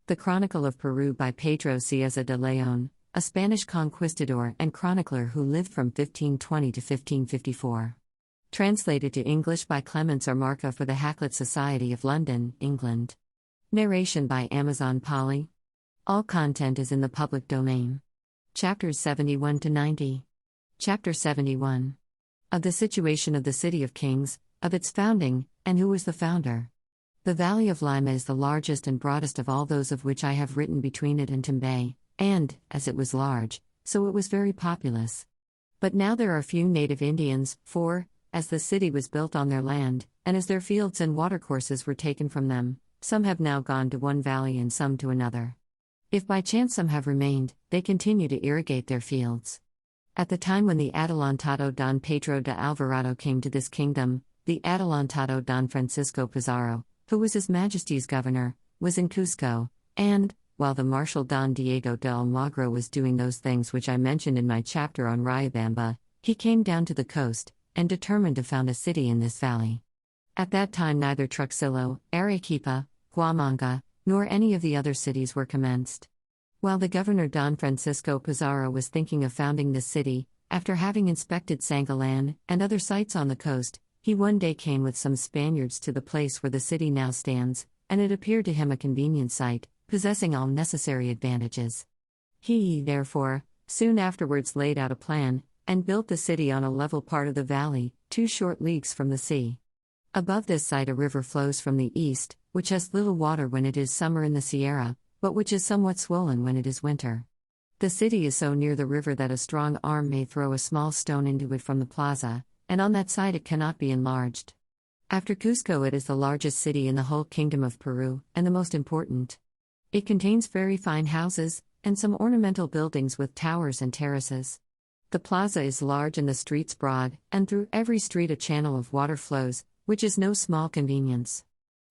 The Chronicle of Peru by Pedro Cieza de León, a Spanish conquistador and chronicler who lived from 1520 to 1554. Translated to English by Clements R. Markham for the Hakluyt Society of London, England. Narration by AWS Polly. All content is in the public domain. Chapters 71 to 90. Chapter 71. Of the situation of the City of Kings, of its founding, and who was the founder. The Valley of Lima is the largest and broadest of all those of which I have written between it and Tumbay, and, as it was large, so it was very populous. But now there are few native Indians, for, as the city was built on their land, and as their fields and watercourses were taken from them, some have now gone to one valley and some to another. If by chance some have remained, they continue to irrigate their fields. At the time when the Adelantado Don Pedro de Alvarado came to this kingdom, the Adelantado Don Francisco Pizarro, who was His Majesty's governor, was in Cusco, and, while the Marshal Don Diego de Almagro was doing those things which I mentioned in my chapter on Riobamba, he came down to the coast, and determined to found a city in this valley. At that time neither Truxillo, Arequipa, Huamanga, nor any of the other cities were commenced. While the governor Don Francisco Pizarro was thinking of founding this city, after having inspected Sangalan and other sites on the coast, he one day came with some Spaniards to the place where the city now stands, and it appeared to him a convenient site, possessing all necessary advantages. He, therefore, soon afterwards laid out a plan, and built the city on a level part of the valley, 2 short leagues from the sea. Above this site a river flows from the east, which has little water when it is summer in the Sierra, but which is somewhat swollen when it is winter. The city is so near the river that a strong arm may throw a small stone into it from the plaza, and on that side it cannot be enlarged. After Cusco it is the largest city in the whole kingdom of Peru, and the most important. It contains very fine houses, and some ornamental buildings with towers and terraces. The plaza is large and the streets broad, and through every street a channel of water flows, which is no small convenience.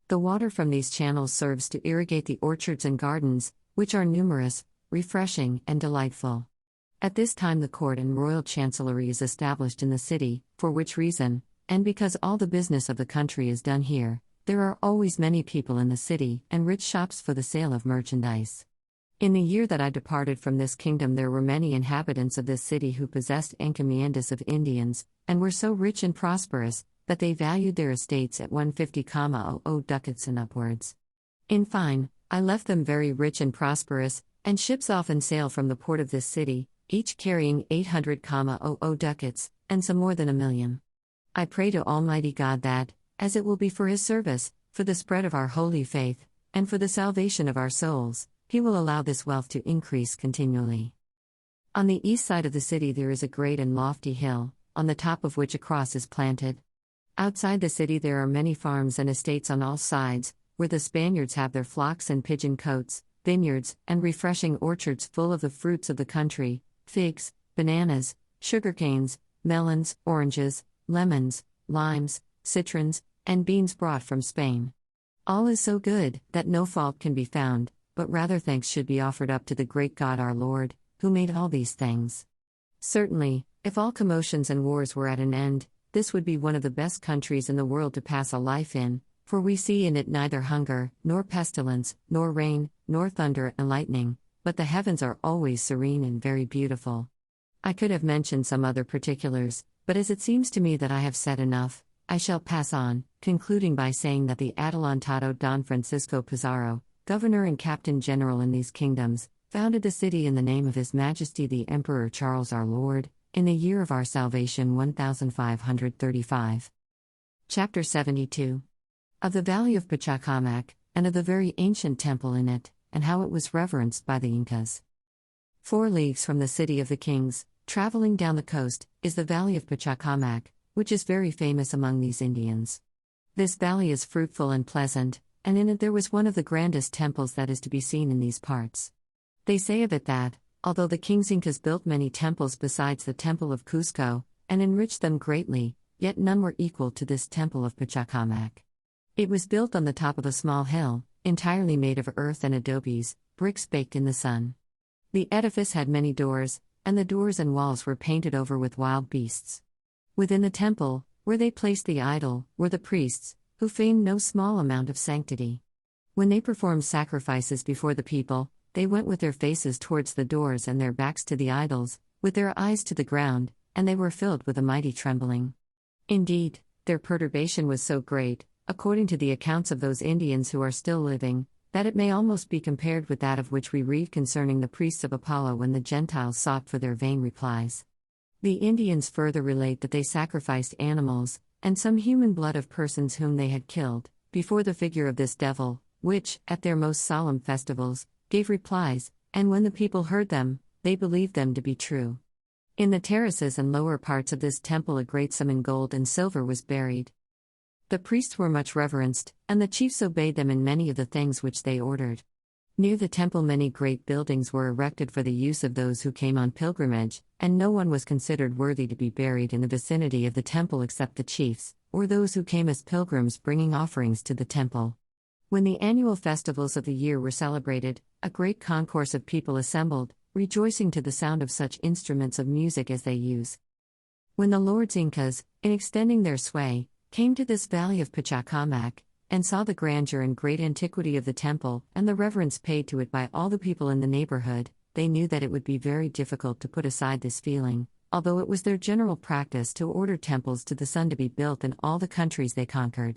The water from these channels serves to irrigate the orchards and gardens, which are numerous, refreshing, and delightful. At this time the court and royal chancellery is established in the city, for which reason, and because all the business of the country is done here, there are always many people in the city, and rich shops for the sale of merchandise. In the year that I departed from this kingdom there were many inhabitants of this city who possessed encomiendas of Indians, and were so rich and prosperous, that they valued their estates at 150,000 ducats and upwards. In fine, I left them very rich and prosperous, and ships often sail from the port of this city, each carrying 800,000 ducats, and some more than 1,000,000. I pray to Almighty God that, as it will be for His service, for the spread of our holy faith, and for the salvation of our souls, He will allow this wealth to increase continually. On the east side of the city there is a great and lofty hill, on the top of which a cross is planted. Outside the city there are many farms and estates on all sides, where the Spaniards have their flocks and pigeon cotes, vineyards, and refreshing orchards full of the fruits of the country, figs, bananas, sugarcanes, melons, oranges, lemons, limes, citrons, and beans brought from Spain. All is so good, that no fault can be found, but rather thanks should be offered up to the great God our Lord, who made all these things. Certainly, if all commotions and wars were at an end, this would be one of the best countries in the world to pass a life in, for we see in it neither hunger, nor pestilence, nor rain, nor thunder and lightning, but the heavens are always serene and very beautiful. I could have mentioned some other particulars, but as it seems to me that I have said enough, I shall pass on, concluding by saying that the Adelantado Don Francisco Pizarro, governor and captain general in these kingdoms, founded the city in the name of His Majesty the Emperor Charles our Lord, in the year of our salvation 1535. Chapter 72. Of the Valley of Pachacamac, and of the very ancient temple in it, and how it was reverenced by the Incas. 4 leagues from the City of the Kings, traveling down the coast, is the Valley of Pachacamac, which is very famous among these Indians. This valley is fruitful and pleasant, and in it there was one of the grandest temples that is to be seen in these parts. They say of it that, although the kings Incas built many temples besides the temple of Cusco, and enriched them greatly, yet none were equal to this temple of Pachacamac. It was built on the top of a small hill, entirely made of earth and adobes, bricks baked in the sun. The edifice had many doors, and the doors and walls were painted over with wild beasts. Within the temple, where they placed the idol, were the priests, who feigned no small amount of sanctity. When they performed sacrifices before the people, they went with their faces towards the doors and their backs to the idols, with their eyes to the ground, and they were filled with a mighty trembling. Indeed, their perturbation was so great, according to the accounts of those Indians who are still living, that it may almost be compared with that of which we read concerning the priests of Apollo when the Gentiles sought for their vain replies. The Indians further relate that they sacrificed animals, and some human blood of persons whom they had killed, before the figure of this devil, which, at their most solemn festivals, gave replies, and when the people heard them, they believed them to be true. In the terraces and lower parts of this temple a great sum in gold and silver was buried. The priests were much reverenced, and the chiefs obeyed them in many of the things which they ordered. Near the temple many great buildings were erected for the use of those who came on pilgrimage, and no one was considered worthy to be buried in the vicinity of the temple except the chiefs, or those who came as pilgrims bringing offerings to the temple. When the annual festivals of the year were celebrated, a great concourse of people assembled, rejoicing to the sound of such instruments of music as they use. When the lords Incas, in extending their sway, came to this valley of Pachacamac, and saw the grandeur and great antiquity of the temple, and the reverence paid to it by all the people in the neighborhood, they knew that it would be very difficult to put aside this feeling, although it was their general practice to order temples to the sun to be built in all the countries they conquered.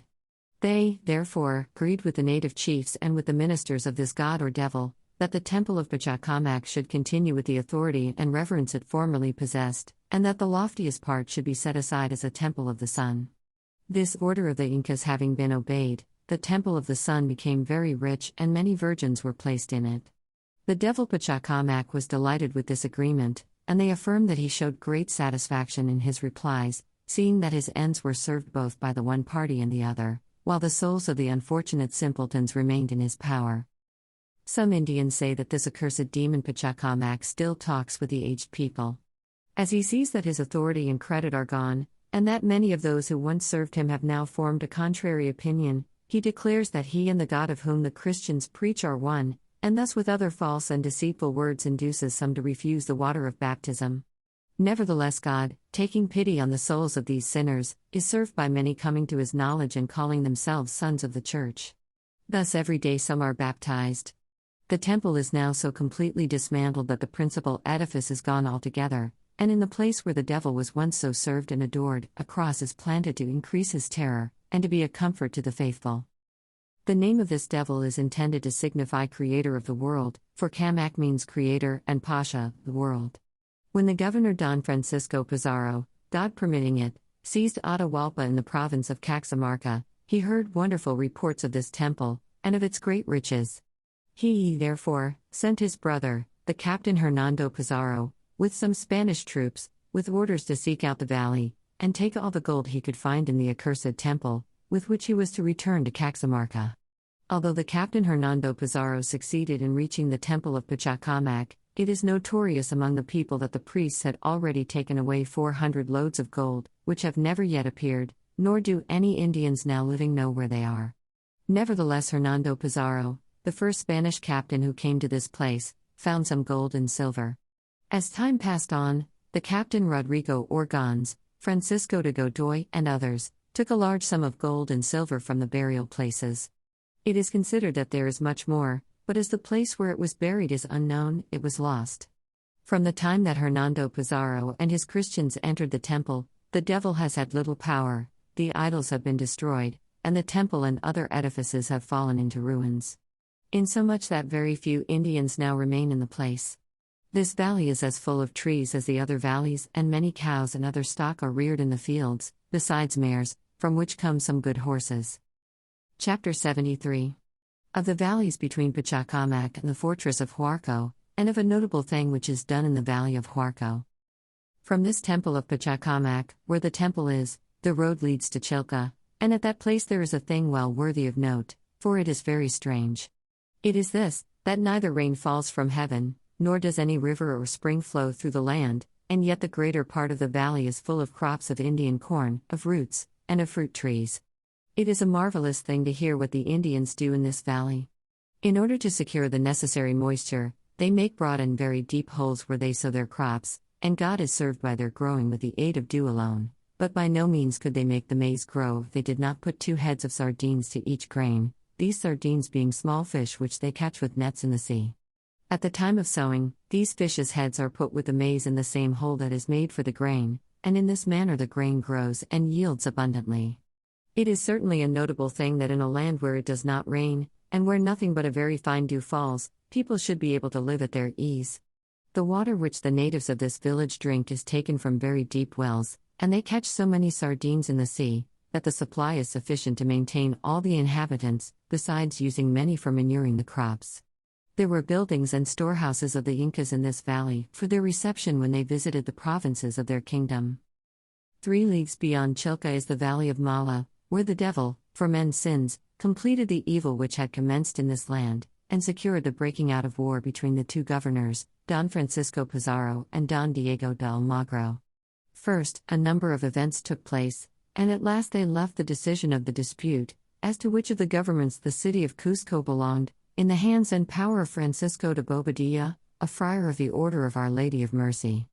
They, therefore, agreed with the native chiefs and with the ministers of this god or devil, that the temple of Pachacamac should continue with the authority and reverence it formerly possessed, and that the loftiest part should be set aside as a temple of the sun. This order of the Incas having been obeyed, the temple of the sun became very rich and many virgins were placed in it. The devil Pachacamac was delighted with this agreement, and they affirmed that he showed great satisfaction in his replies, seeing that his ends were served both by the one party and the other, while the souls of the unfortunate simpletons remained in his power. Some Indians say that this accursed demon Pachacamac still talks with the aged people. As he sees that his authority and credit are gone, and that many of those who once served him have now formed a contrary opinion, he declares that he and the God of whom the Christians preach are one, and thus with other false and deceitful words induces some to refuse the water of baptism. Nevertheless God, taking pity on the souls of these sinners, is served by many coming to his knowledge and calling themselves sons of the Church. Thus every day some are baptized. The temple is now so completely dismantled that the principal edifice is gone altogether, and in the place where the devil was once so served and adored, a cross is planted to increase his terror, and to be a comfort to the faithful. The name of this devil is intended to signify creator of the world, for Camac means creator and Pasha, the world. When the governor Don Francisco Pizarro, God permitting it, seized Atahualpa in the province of Caxamarca, he heard wonderful reports of this temple, and of its great riches. He, therefore, sent his brother, the Captain Hernando Pizarro, with some Spanish troops, with orders to seek out the valley, and take all the gold he could find in the accursed temple, with which he was to return to Caxamarca. Although the Captain Hernando Pizarro succeeded in reaching the temple of Pachacamac, it is notorious among the people that the priests had already taken away 400 loads of gold, which have never yet appeared, nor do any Indians now living know where they are. Nevertheless Hernando Pizarro, the first Spanish captain who came to this place, found some gold and silver. As time passed on, the Captain Rodrigo Organs, Francisco de Godoy, and others, took a large sum of gold and silver from the burial places. It is considered that there is much more, but as the place where it was buried is unknown, it was lost. From the time that Hernando Pizarro and his Christians entered the temple, the devil has had little power, the idols have been destroyed, and the temple and other edifices have fallen into ruins. Insomuch that very few Indians now remain in the place. This valley is as full of trees as the other valleys, and many cows and other stock are reared in the fields, besides mares, from which come some good horses. Chapter 73. Of the valleys between Pachacamac and the fortress of Huarco, and of a notable thing which is done in the valley of Huarco. From this temple of Pachacamac, where the temple is, the road leads to Chilca, and at that place there is a thing well worthy of note, for it is very strange. It is this, that neither rain falls from heaven, nor does any river or spring flow through the land, and yet the greater part of the valley is full of crops of Indian corn, of roots, and of fruit trees. It is a marvelous thing to hear what the Indians do in this valley. In order to secure the necessary moisture, they make broad and very deep holes where they sow their crops, and God is served by their growing with the aid of dew alone, but by no means could they make the maize grow if they did not put 2 heads of sardines to each grain, these sardines being small fish which they catch with nets in the sea. At the time of sowing, these fishes' heads are put with the maize in the same hole that is made for the grain, and in this manner the grain grows and yields abundantly. It is certainly a notable thing that in a land where it does not rain, and where nothing but a very fine dew falls, people should be able to live at their ease. The water which the natives of this village drink is taken from very deep wells, and they catch so many sardines in the sea, that the supply is sufficient to maintain all the inhabitants, besides using many for manuring the crops. There were buildings and storehouses of the Incas in this valley, for their reception when they visited the provinces of their kingdom. 3 leagues beyond Chilca is the valley of Mala, where the devil, for men's sins, completed the evil which had commenced in this land, and secured the breaking out of war between the 2 governors, Don Francisco Pizarro and Don Diego de Almagro. First, a number of events took place, and at last they left the decision of the dispute, as to which of the governments the city of Cusco belonged, in the hands and power of Francisco de Bobadilla, a friar of the Order of Our Lady of Mercy.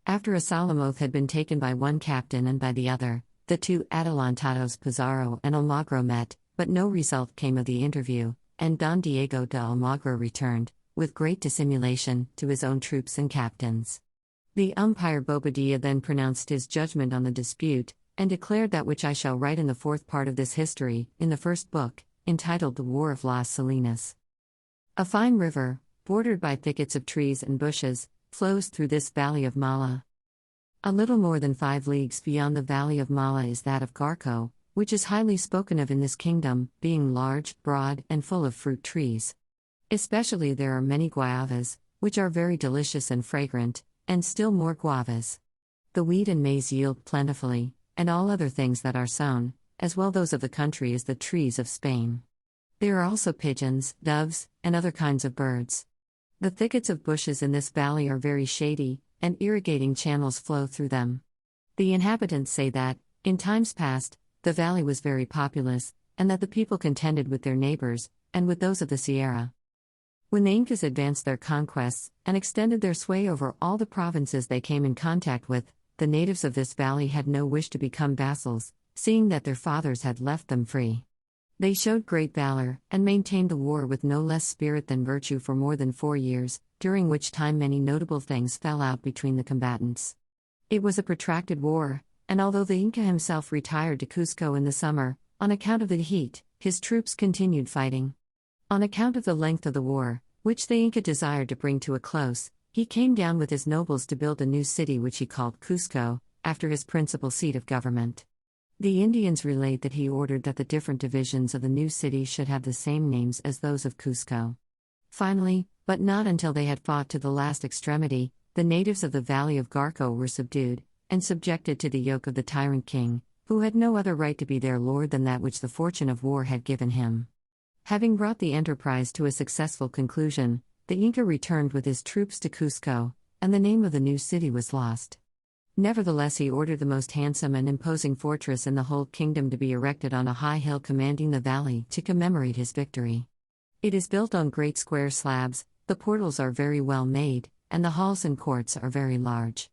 After a solemn oath had been taken by one captain and by the other, the 2 adelantados Pizarro and Almagro met, but no result came of the interview, and Don Diego de Almagro returned, with great dissimulation, to his own troops and captains. The umpire Bobadilla then pronounced his judgment on the dispute, and declared that which I shall write in the 4th part of this history, in the 1st book, entitled The War of Las Salinas. A fine river, bordered by thickets of trees and bushes, flows through this valley of Mala. A little more than 5 leagues beyond the valley of Mala is that of Garco, which is highly spoken of in this kingdom, being large, broad, and full of fruit trees. Especially there are many guavas, which are very delicious and fragrant, and still more guavas. The wheat and maize yield plentifully, and all other things that are sown, as well those of the country as the trees of Spain. There are also pigeons, doves, and other kinds of birds. The thickets of bushes in this valley are very shady, and irrigating channels flow through them. The inhabitants say that, in times past, the valley was very populous, and that the people contended with their neighbors, and with those of the Sierra. When the Incas advanced their conquests, and extended their sway over all the provinces they came in contact with, the natives of this valley had no wish to become vassals, seeing that their fathers had left them free. They showed great valor, and maintained the war with no less spirit than virtue for more than 4 years, during which time many notable things fell out between the combatants. It was a protracted war, and although the Inca himself retired to Cusco in the summer, on account of the heat, his troops continued fighting. On account of the length of the war, which the Inca desired to bring to a close, he came down with his nobles to build a new city which he called Cusco, after his principal seat of government. The Indians relate that he ordered that the different divisions of the new city should have the same names as those of Cusco. Finally, but not until they had fought to the last extremity, the natives of the valley of Garco were subdued, and subjected to the yoke of the tyrant king, who had no other right to be their lord than that which the fortune of war had given him. Having brought the enterprise to a successful conclusion, the Inca returned with his troops to Cusco, and the name of the new city was lost. Nevertheless, he ordered the most handsome and imposing fortress in the whole kingdom to be erected on a high hill commanding the valley to commemorate his victory. It is built on great square slabs, the portals are very well made, and the halls and courts are very large.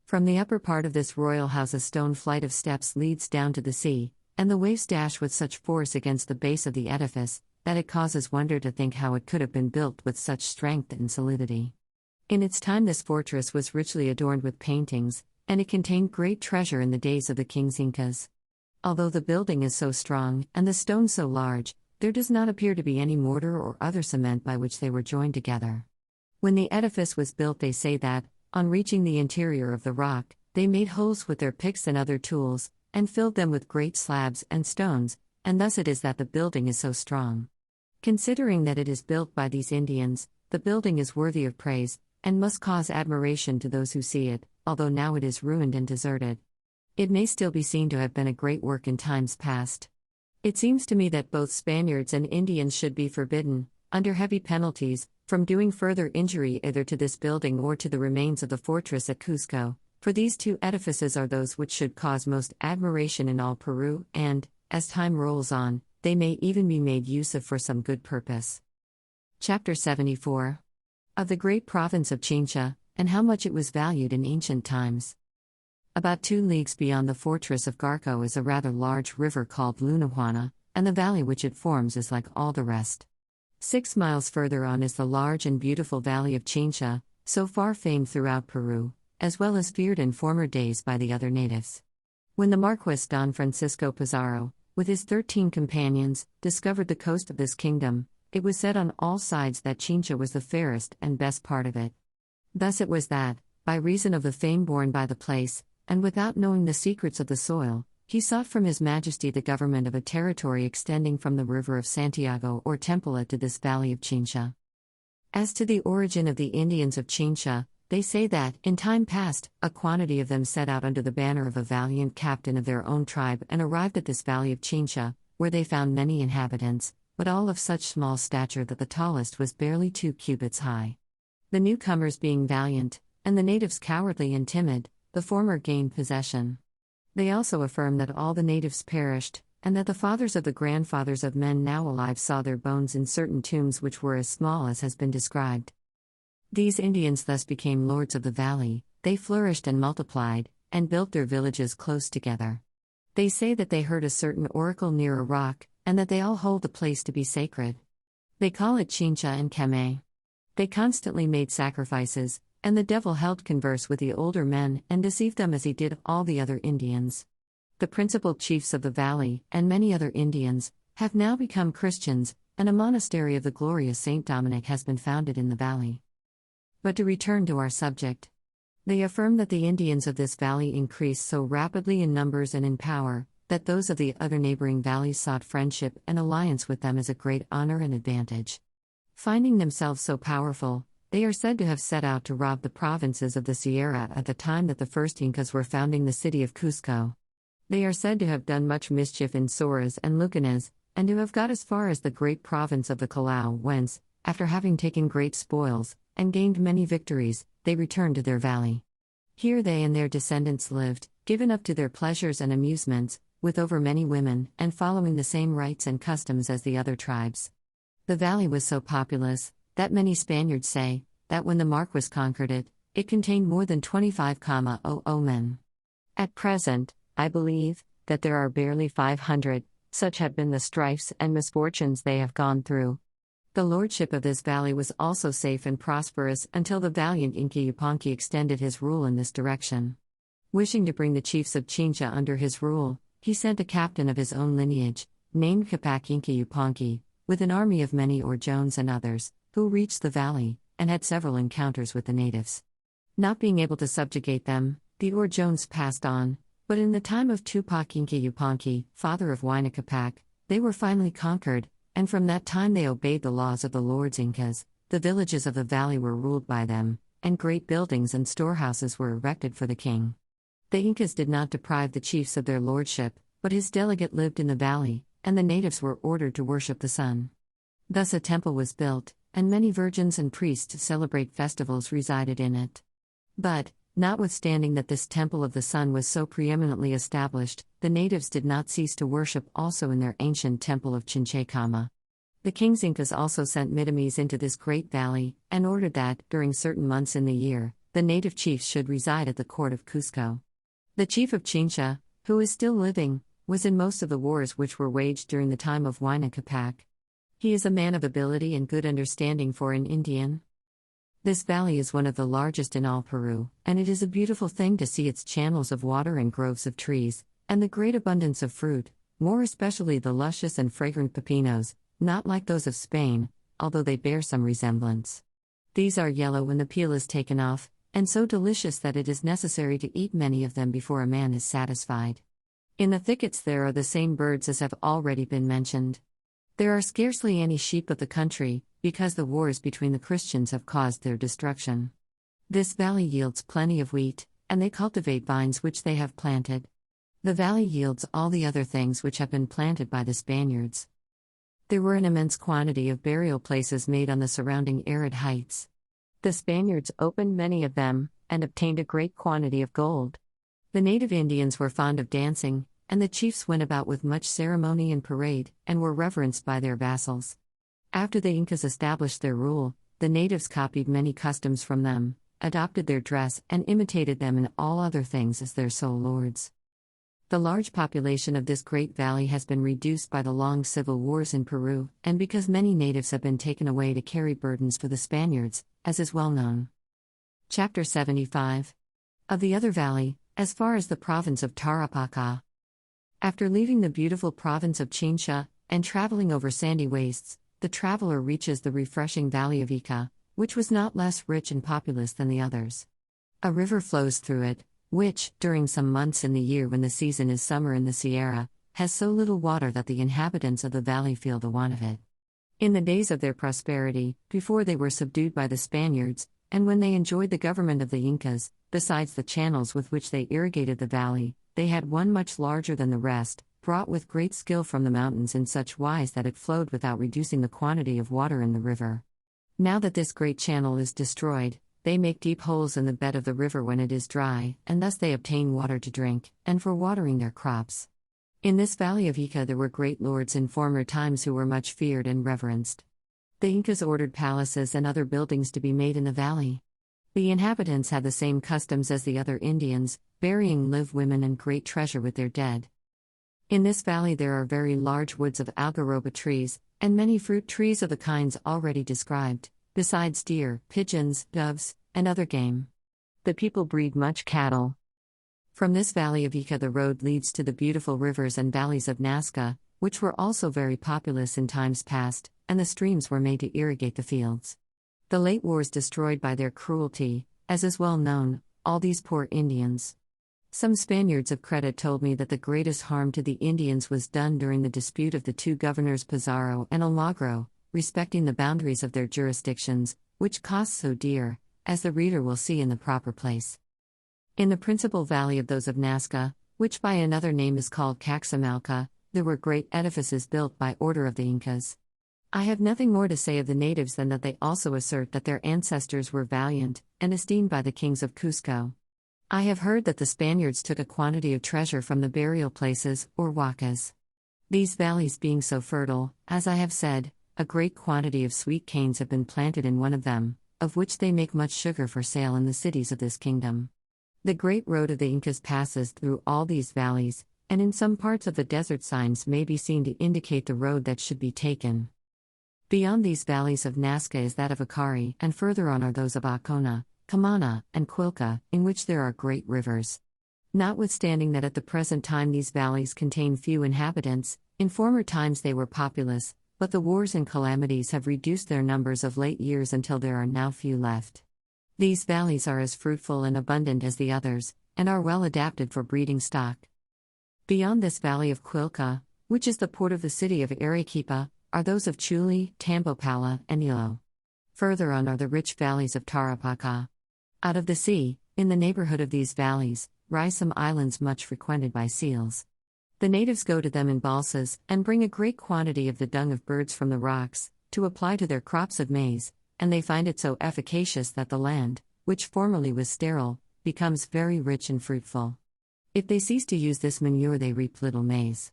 From the upper part of this royal house a stone flight of steps leads down to the sea, and the waves dash with such force against the base of the edifice, that it causes wonder to think how it could have been built with such strength and solidity. In its time this fortress was richly adorned with paintings, and it contained great treasure in the days of the kings Incas. Although the building is so strong, and the stone so large, there does not appear to be any mortar or other cement by which they were joined together. When the edifice was built, they say that, on reaching the interior of the rock, they made holes with their picks and other tools, and filled them with great slabs and stones, and thus it is that the building is so strong. Considering that it is built by these Indians, the building is worthy of praise, and must cause admiration to those who see it, although now it is ruined and deserted. It may still be seen to have been a great work in times past. It seems to me that both Spaniards and Indians should be forbidden, under heavy penalties, from doing further injury either to this building or to the remains of the fortress at Cusco, for these 2 edifices are those which should cause most admiration in all Peru, and, as time rolls on, they may even be made use of for some good purpose. Chapter 74. Of the great province of Chincha, and how much it was valued in ancient times. About 2 leagues beyond the fortress of Garco is a rather large river called Lunahuana, and the valley which it forms is like all the rest. 6 miles further on is the large and beautiful valley of Chincha, so far famed throughout Peru, as well as feared in former days by the other natives. When the Marquis Don Francisco Pizarro, with his 13 companions, discovered the coast of this kingdom, it was said on all sides that Chincha was the fairest and best part of it. Thus it was that, by reason of the fame borne by the place, and without knowing the secrets of the soil, he sought from His Majesty the government of a territory extending from the river of Santiago or Tempola to this valley of Chincha. As to the origin of the Indians of Chincha, they say that, in time past, a quantity of them set out under the banner of a valiant captain of their own tribe and arrived at this valley of Chincha, where they found many inhabitants, but all of such small stature that the tallest was barely 2 cubits high. The newcomers being valiant, and the natives cowardly and timid, the former gained possession. They also affirm that all the natives perished, and that the fathers of the grandfathers of men now alive saw their bones in certain tombs which were as small as has been described. These Indians thus became lords of the valley, they flourished and multiplied, and built their villages close together. They say that they heard a certain oracle near a rock, and that they all hold the place to be sacred. They call it Chincha and Keme. They constantly made sacrifices, and the devil held converse with the older men and deceived them as he did all the other Indians. The principal chiefs of the valley, and many other Indians, have now become Christians, and a monastery of the glorious Saint Dominic has been founded in the valley. But to return to our subject. They affirm that the Indians of this valley increased so rapidly in numbers and in power, that those of the other neighboring valleys sought friendship and alliance with them as a great honor and advantage. Finding themselves so powerful, they are said to have set out to rob the provinces of the Sierra at the time that the first Incas were founding the city of Cusco. They are said to have done much mischief in Soras and Lucanas, and to have got as far as the great province of the Callao, whence, after having taken great spoils, and gained many victories, they returned to their valley. Here they and their descendants lived, given up to their pleasures and amusements, with over many women, and following the same rites and customs as the other tribes. The valley was so populous, that many Spaniards say, that when the Marquis conquered it, it contained more than 25,000 men. At present, I believe, that there are barely 500, such have been the strifes and misfortunes they have gone through. The lordship of this valley was also safe and prosperous until the valiant Inca Yupanqui extended his rule in this direction. Wishing to bring the chiefs of Chincha under his rule, he sent a captain of his own lineage, named Capac Inca Yupanqui, with an army of many Orjones and others, who reached the valley, and had several encounters with the natives. Not being able to subjugate them, the Orjones passed on, but in the time of Tupac Inca Yupanqui, father of Huayna Capac, they were finally conquered, and from that time they obeyed the laws of the Lords Incas. The villages of the valley were ruled by them, and great buildings and storehouses were erected for the king. The Incas did not deprive the chiefs of their lordship, but his delegate lived in the valley, and the natives were ordered to worship the sun. Thus a temple was built, and many virgins and priests to celebrate festivals resided in it. But, notwithstanding that this temple of the sun was so preeminently established, the natives did not cease to worship also in their ancient temple of Chinchaycama. The king's Incas also sent Mitamis into this great valley, and ordered that, during certain months in the year, the native chiefs should reside at the court of Cusco. The chief of Chincha, who is still living, was in most of the wars which were waged during the time of Huayna Capac. He is a man of ability and good understanding for an Indian. This valley is one of the largest in all Peru, and it is a beautiful thing to see its channels of water and groves of trees, and the great abundance of fruit, more especially the luscious and fragrant pepinos, not like those of Spain, although they bear some resemblance. These are yellow when the peel is taken off, and so delicious that it is necessary to eat many of them before a man is satisfied. In the thickets there are the same birds as have already been mentioned. There are scarcely any sheep of the country, because the wars between the Christians have caused their destruction. This valley yields plenty of wheat, and they cultivate vines which they have planted. The valley yields all the other things which have been planted by the Spaniards. There were an immense quantity of burial places made on the surrounding arid heights. The Spaniards opened many of them, and obtained a great quantity of gold. The native Indians were fond of dancing, and the chiefs went about with much ceremony and parade, and were reverenced by their vassals. After the Incas established their rule, the natives copied many customs from them, adopted their dress and imitated them in all other things as their sole lords. The large population of this great valley has been reduced by the long civil wars in Peru, and because many natives have been taken away to carry burdens for the Spaniards, as is well known. Chapter 75. Of the other valley, as far as the province of Tarapacá. After leaving the beautiful province of Chincha, and traveling over sandy wastes, the traveler reaches the refreshing valley of Ica, which was not less rich and populous than the others. A river flows through it, which, during some months in the year when the season is summer in the Sierra, has so little water that the inhabitants of the valley feel the want of it. In the days of their prosperity, before they were subdued by the Spaniards, and when they enjoyed the government of the Incas, besides the channels with which they irrigated the valley, they had one much larger than the rest, brought with great skill from the mountains in such wise that it flowed without reducing the quantity of water in the river. Now that this great channel is destroyed, they make deep holes in the bed of the river when it is dry, and thus they obtain water to drink, and for watering their crops. In this valley of Ica there were great lords in former times who were much feared and reverenced. The Incas ordered palaces and other buildings to be made in the valley. The inhabitants had the same customs as the other Indians, burying live women and great treasure with their dead. In this valley there are very large woods of algaroba trees, and many fruit trees of the kinds already described, besides deer, pigeons, doves, and other game. The people breed much cattle. From this valley of Ica the road leads to the beautiful rivers and valleys of Nazca, which were also very populous in times past, and the streams were made to irrigate the fields. The late wars destroyed by their cruelty, as is well known, all these poor Indians. Some Spaniards of credit told me that the greatest harm to the Indians was done during the dispute of the two governors Pizarro and Almagro, respecting the boundaries of their jurisdictions, which cost so dear, as the reader will see in the proper place. In the principal valley of those of Nazca, which by another name is called Caxamalca, there were great edifices built by order of the Incas. I have nothing more to say of the natives than that they also assert that their ancestors were valiant, and esteemed by the kings of Cusco. I have heard that the Spaniards took a quantity of treasure from the burial places, or huacas. These valleys being so fertile, as I have said, a great quantity of sweet canes have been planted in one of them, of which they make much sugar for sale in the cities of this kingdom. The great road of the Incas passes through all these valleys, and in some parts of the desert signs may be seen to indicate the road that should be taken. Beyond these valleys of Nazca is that of Acari, and further on are those of Acona, Camana, and Quilca, in which there are great rivers. Notwithstanding that at the present time these valleys contain few inhabitants, in former times they were populous, but the wars and calamities have reduced their numbers of late years until there are now few left. These valleys are as fruitful and abundant as the others, and are well adapted for breeding stock. Beyond this valley of Quilca, which is the port of the city of Arequipa, are those of Chuli, Tambopala, and Ilo. Further on are the rich valleys of Tarapacá. Out of the sea, in the neighborhood of these valleys, rise some islands much frequented by seals. The natives go to them in balsas, and bring a great quantity of the dung of birds from the rocks, to apply to their crops of maize, and they find it so efficacious that the land, which formerly was sterile, becomes very rich and fruitful. If they cease to use this manure they reap little maize.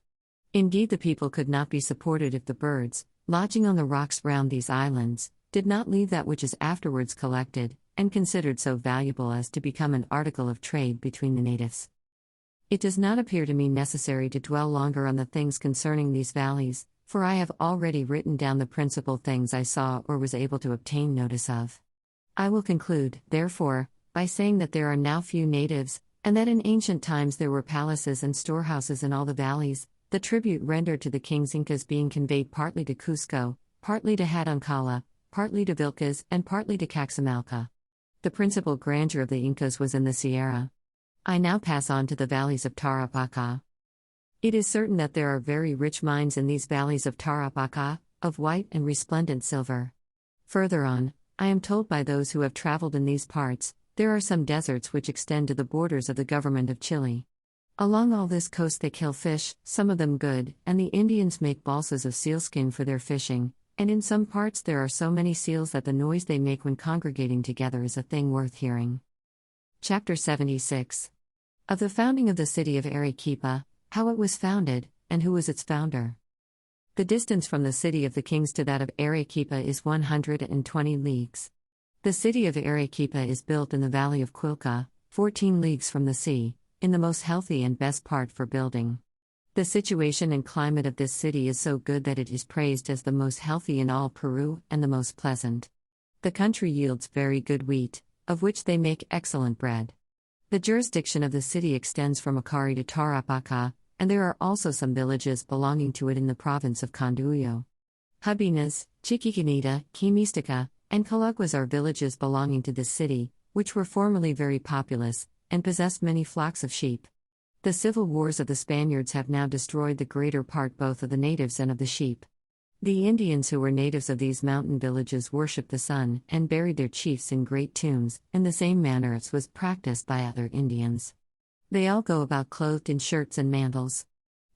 Indeed the people could not be supported if the birds, lodging on the rocks round these islands, did not leave that which is afterwards collected, and considered so valuable as to become an article of trade between the natives. It does not appear to me necessary to dwell longer on the things concerning these valleys, for I have already written down the principal things I saw or was able to obtain notice of. I will conclude, therefore, by saying that there are now few natives, and that in ancient times there were palaces and storehouses in all the valleys, the tribute rendered to the kings Incas being conveyed partly to Cusco, partly to Hadancala, partly to Vilcas, and partly to Caxamalca. The principal grandeur of the Incas was in the Sierra. I now pass on to the valleys of Tarapacá. It is certain that there are very rich mines in these valleys of Tarapacá, of white and resplendent silver. Further on, I am told by those who have traveled in these parts, there are some deserts which extend to the borders of the government of Chile. Along all this coast they kill fish, some of them good, and the Indians make balsas of sealskin for their fishing, and in some parts there are so many seals that the noise they make when congregating together is a thing worth hearing. Chapter 76. Of the founding of the city of Arequipa, how it was founded, and who was its founder. The distance from the city of the kings to that of Arequipa is 120 leagues. The city of Arequipa is built in the valley of Quilca, 14 leagues from the sea, in the most healthy and best part for building. The situation and climate of this city is so good that it is praised as the most healthy in all Peru and the most pleasant. The country yields very good wheat, of which they make excellent bread. The jurisdiction of the city extends from Acari to Tarapacá, and there are also some villages belonging to it in the province of Condullo. Habinas, Chiquicanita, Quimística, and Calaguas are villages belonging to this city, which were formerly very populous, and possessed many flocks of sheep. The civil wars of the Spaniards have now destroyed the greater part both of the natives and of the sheep. The Indians who were natives of these mountain villages worship the sun and buried their chiefs in great tombs, in the same manner as was practiced by other Indians. They all go about clothed in shirts and mantles.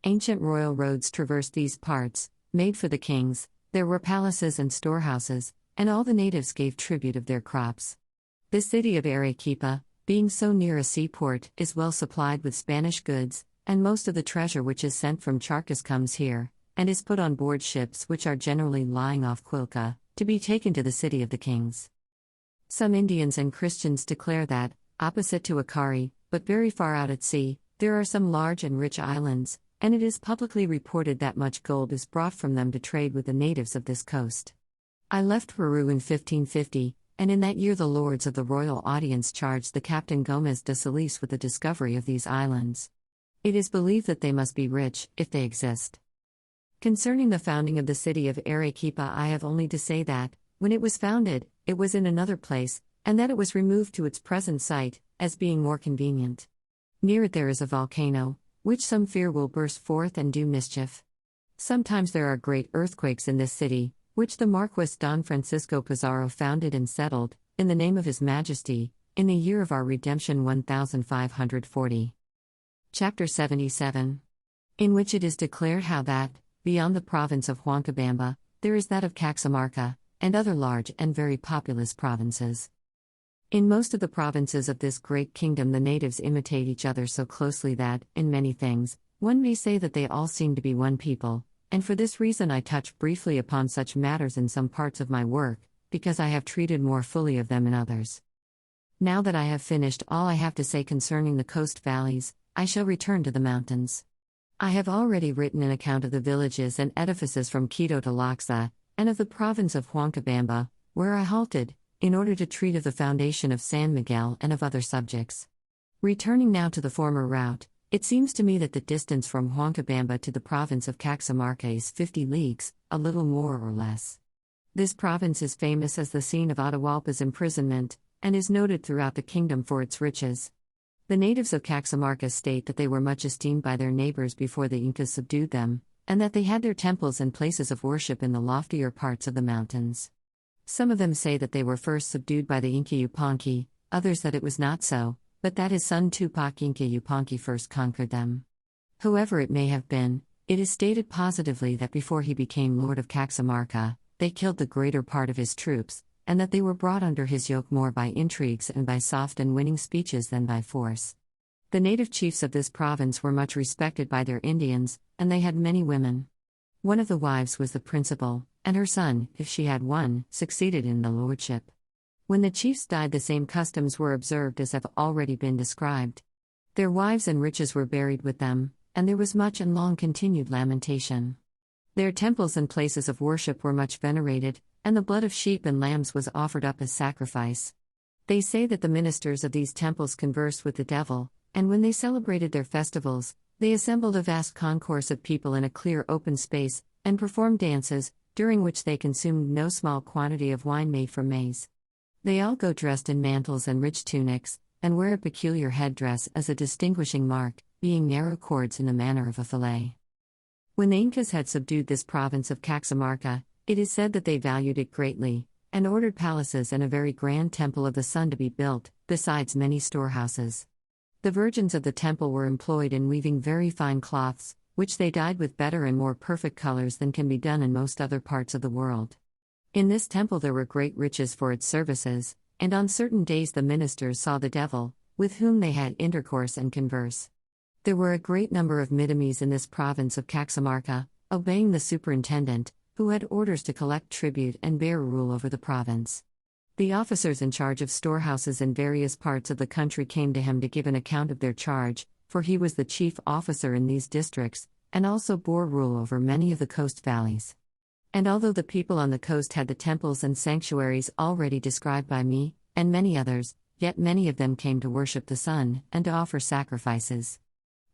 Ancient royal roads traversed these parts, made for the kings, there were palaces and storehouses, and all the natives gave tribute of their crops. This city of Arequipa, being so near a seaport, is well supplied with Spanish goods, and most of the treasure which is sent from Charcas comes here, and is put on board ships which are generally lying off Quilca, to be taken to the city of the kings. Some Indians and Christians declare that, opposite to Acari, but very far out at sea, there are some large and rich islands, and it is publicly reported that much gold is brought from them to trade with the natives of this coast. I left Peru in 1550, and in that year the lords of the royal audience charged the Captain Gomez de Solis with the discovery of these islands. It is believed that they must be rich, if they exist. Concerning the founding of the city of Arequipa, I have only to say that, when it was founded, it was in another place, and that it was removed to its present site, as being more convenient. Near it there is a volcano, which some fear will burst forth and do mischief. Sometimes there are great earthquakes in this city, which the Marquis Don Francisco Pizarro founded and settled, in the name of His Majesty, in the year of our redemption 1540. Chapter 77. In which it is declared how that, beyond the province of Huancabamba, there is that of Caxamarca, and other large and very populous provinces. In most of the provinces of this great kingdom the natives imitate each other so closely that, in many things, one may say that they all seem to be one people, and for this reason I touch briefly upon such matters in some parts of my work, because I have treated more fully of them in others. Now that I have finished all I have to say concerning the coast valleys, I shall return to the mountains. I have already written an account of the villages and edifices from Quito to Loxa, and of the province of Huancabamba, where I halted, in order to treat of the foundation of San Miguel and of other subjects. Returning now to the former route, it seems to me that the distance from Huancabamba to the province of Caxamarca is 50 leagues, a little more or less. This province is famous as the scene of Atahualpa's imprisonment, and is noted throughout the kingdom for its riches. The natives of Caxamarca state that they were much esteemed by their neighbors before the Incas subdued them, and that they had their temples and places of worship in the loftier parts of the mountains. Some of them say that they were first subdued by the Inca Yupanqui, others that it was not so, but that his son Tupac Inca Yupanqui first conquered them. However it may have been, it is stated positively that before he became lord of Caxamarca, they killed the greater part of his troops, and that they were brought under his yoke more by intrigues and by soft and winning speeches than by force. The native chiefs of this province were much respected by their Indians, and they had many women. One of the wives was the principal, and her son, if she had one, succeeded in the lordship. When the chiefs died, the same customs were observed as have already been described. Their wives and riches were buried with them, and there was much and long continued lamentation. Their temples and places of worship were much venerated, and the blood of sheep and lambs was offered up as sacrifice. They say that the ministers of these temples conversed with the devil, and when they celebrated their festivals, they assembled a vast concourse of people in a clear open space, and performed dances, during which they consumed no small quantity of wine made from maize. They all go dressed in mantles and rich tunics, and wear a peculiar headdress as a distinguishing mark, being narrow cords in the manner of a fillet. When the Incas had subdued this province of Caxamarca, it is said that they valued it greatly, and ordered palaces and a very grand temple of the sun to be built, besides many storehouses. The virgins of the temple were employed in weaving very fine cloths, which they dyed with better and more perfect colors than can be done in most other parts of the world. In this temple there were great riches for its services, and on certain days the ministers saw the devil, with whom they had intercourse and converse. There were a great number of Midamis in this province of Caxamarca, obeying the superintendent, who had orders to collect tribute and bear rule over the province. The officers in charge of storehouses in various parts of the country came to him to give an account of their charge, for he was the chief officer in these districts, and also bore rule over many of the coast valleys. And although the people on the coast had the temples and sanctuaries already described by me, and many others, yet many of them came to worship the sun, and to offer sacrifices.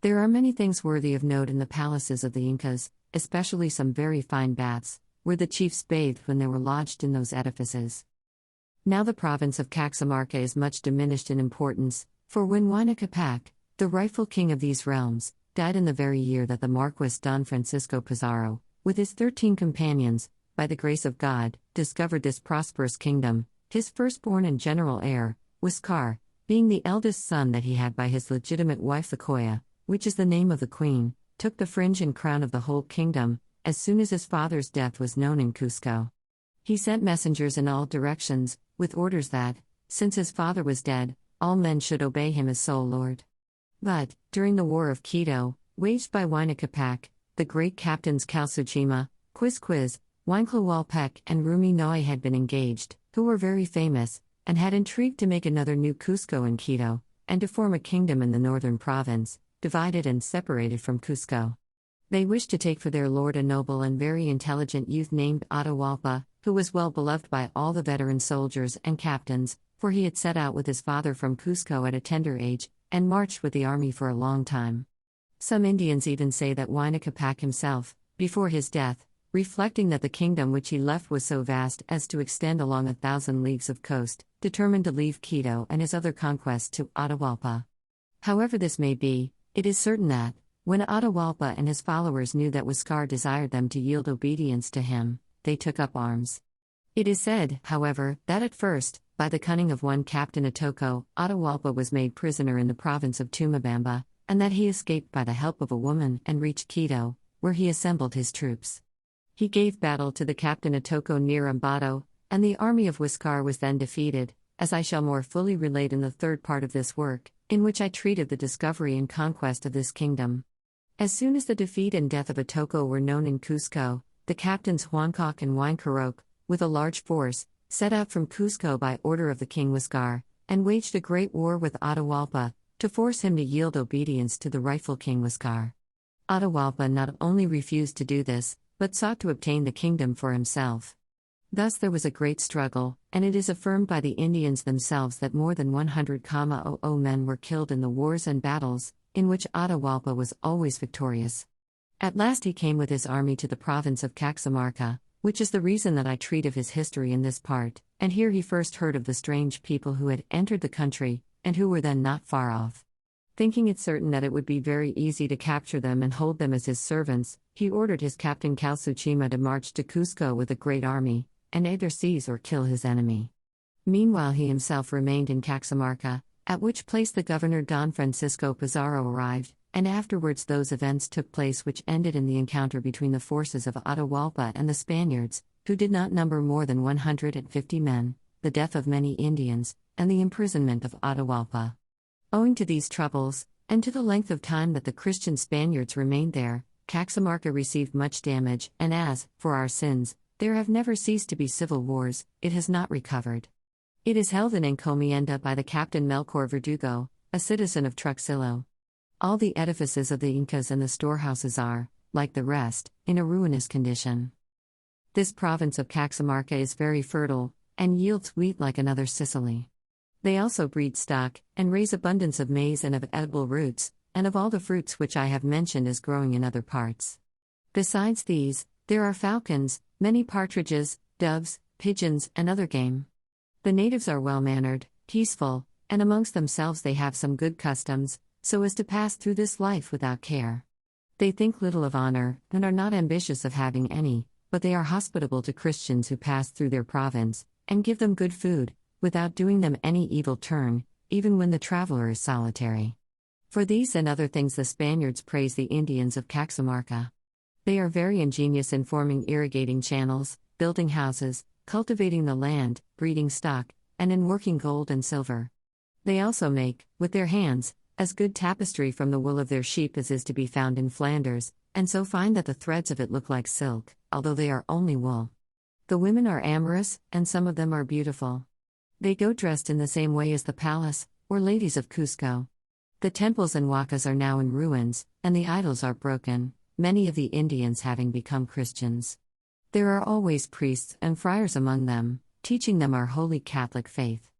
There are many things worthy of note in the palaces of the Incas, especially some very fine baths, where the chiefs bathed when they were lodged in those edifices. Now the province of Caxamarca is much diminished in importance, for when Huayna Capac, the rightful king of these realms, died in the very year that the Marquis Don Francisco Pizarro, with his 13 companions, by the grace of God, discovered this prosperous kingdom, his firstborn and general heir, Huáscar, being the eldest son that he had by his legitimate wife the Coya, which is the name of the queen, took the fringe and crown of the whole kingdom, as soon as his father's death was known in Cusco. He sent messengers in all directions, with orders that, since his father was dead, all men should obey him as sole lord. But, during the War of Quito, waged by Huayna Capac, the great captains Calsuchima, Quizquiz, Huaynclawalpec, and Rumi Noy had been engaged, who were very famous, and had intrigued to make another new Cusco in Quito, and to form a kingdom in the northern province, divided and separated from Cusco. They wished to take for their lord a noble and very intelligent youth named Atahualpa, who was well beloved by all the veteran soldiers and captains, for he had set out with his father from Cusco at a tender age, and marched with the army for a long time. Some Indians even say that Huayna Capac himself, before his death, reflecting that the kingdom which he left was so vast as to extend along 1,000 leagues of coast, determined to leave Quito and his other conquests to Atahualpa. However this may be, it is certain that, when Atahualpa and his followers knew that Huáscar desired them to yield obedience to him, they took up arms. It is said, however, that at first, by the cunning of one Captain Atoko, Atahualpa was made prisoner in the province of Tumabamba, and that he escaped by the help of a woman and reached Quito, where he assembled his troops. He gave battle to the Captain Atoko near Ambato, and the army of Huáscar was then defeated, as I shall more fully relate in the third part of this work, in which I treat of the discovery and conquest of this kingdom. As soon as the defeat and death of Atoko were known in Cusco, the captains Huancoc and Huayncoroc, with a large force, set out from Cusco by order of the king Huáscar, and waged a great war with Atahualpa, to force him to yield obedience to the rightful king Huáscar. Atahualpa not only refused to do this, but sought to obtain the kingdom for himself. Thus there was a great struggle, and it is affirmed by the Indians themselves that more than 100,000 men were killed in the wars and battles, in which Atahualpa was always victorious. At last he came with his army to the province of Caxamarca, which is the reason that I treat of his history in this part, and here he first heard of the strange people who had entered the country, and who were then not far off. Thinking it certain that it would be very easy to capture them and hold them as his servants, he ordered his captain Calsuchima to march to Cusco with a great army, and either seize or kill his enemy. Meanwhile he himself remained in Caxamarca, at which place the governor Don Francisco Pizarro arrived, and afterwards those events took place which ended in the encounter between the forces of Atahualpa and the Spaniards, who did not number more than 150 men, the death of many Indians, and the imprisonment of Atahualpa. Owing to these troubles, and to the length of time that the Christian Spaniards remained there, Caxamarca received much damage, and as, for our sins, there have never ceased to be civil wars, it has not recovered. It is held in encomienda by the Captain Melchor Verdugo, a citizen of Truxillo. All the edifices of the Incas and the storehouses are, like the rest, in a ruinous condition. This province of Caxamarca is very fertile, and yields wheat like another Sicily. They also breed stock, and raise abundance of maize and of edible roots, and of all the fruits which I have mentioned as growing in other parts. Besides these, there are falcons, many partridges, doves, pigeons, and other game. The natives are well-mannered, peaceful, and amongst themselves they have some good customs, so as to pass through this life without care. They think little of honor, and are not ambitious of having any, but they are hospitable to Christians who pass through their province, and give them good food, without doing them any evil turn, even when the traveler is solitary. For these and other things the Spaniards praise the Indians of Caxamarca. They are very ingenious in forming irrigating channels, building houses, cultivating the land, breeding stock, and in working gold and silver. They also make, with their hands, as good tapestry from the wool of their sheep as is to be found in Flanders, and so fine that the threads of it look like silk, although they are only wool. The women are amorous, and some of them are beautiful. They go dressed in the same way as the palace, or ladies of Cusco. The temples and huacas are now in ruins, and the idols are broken, many of the Indians having become Christians. There are always priests and friars among them, teaching them our holy Catholic faith.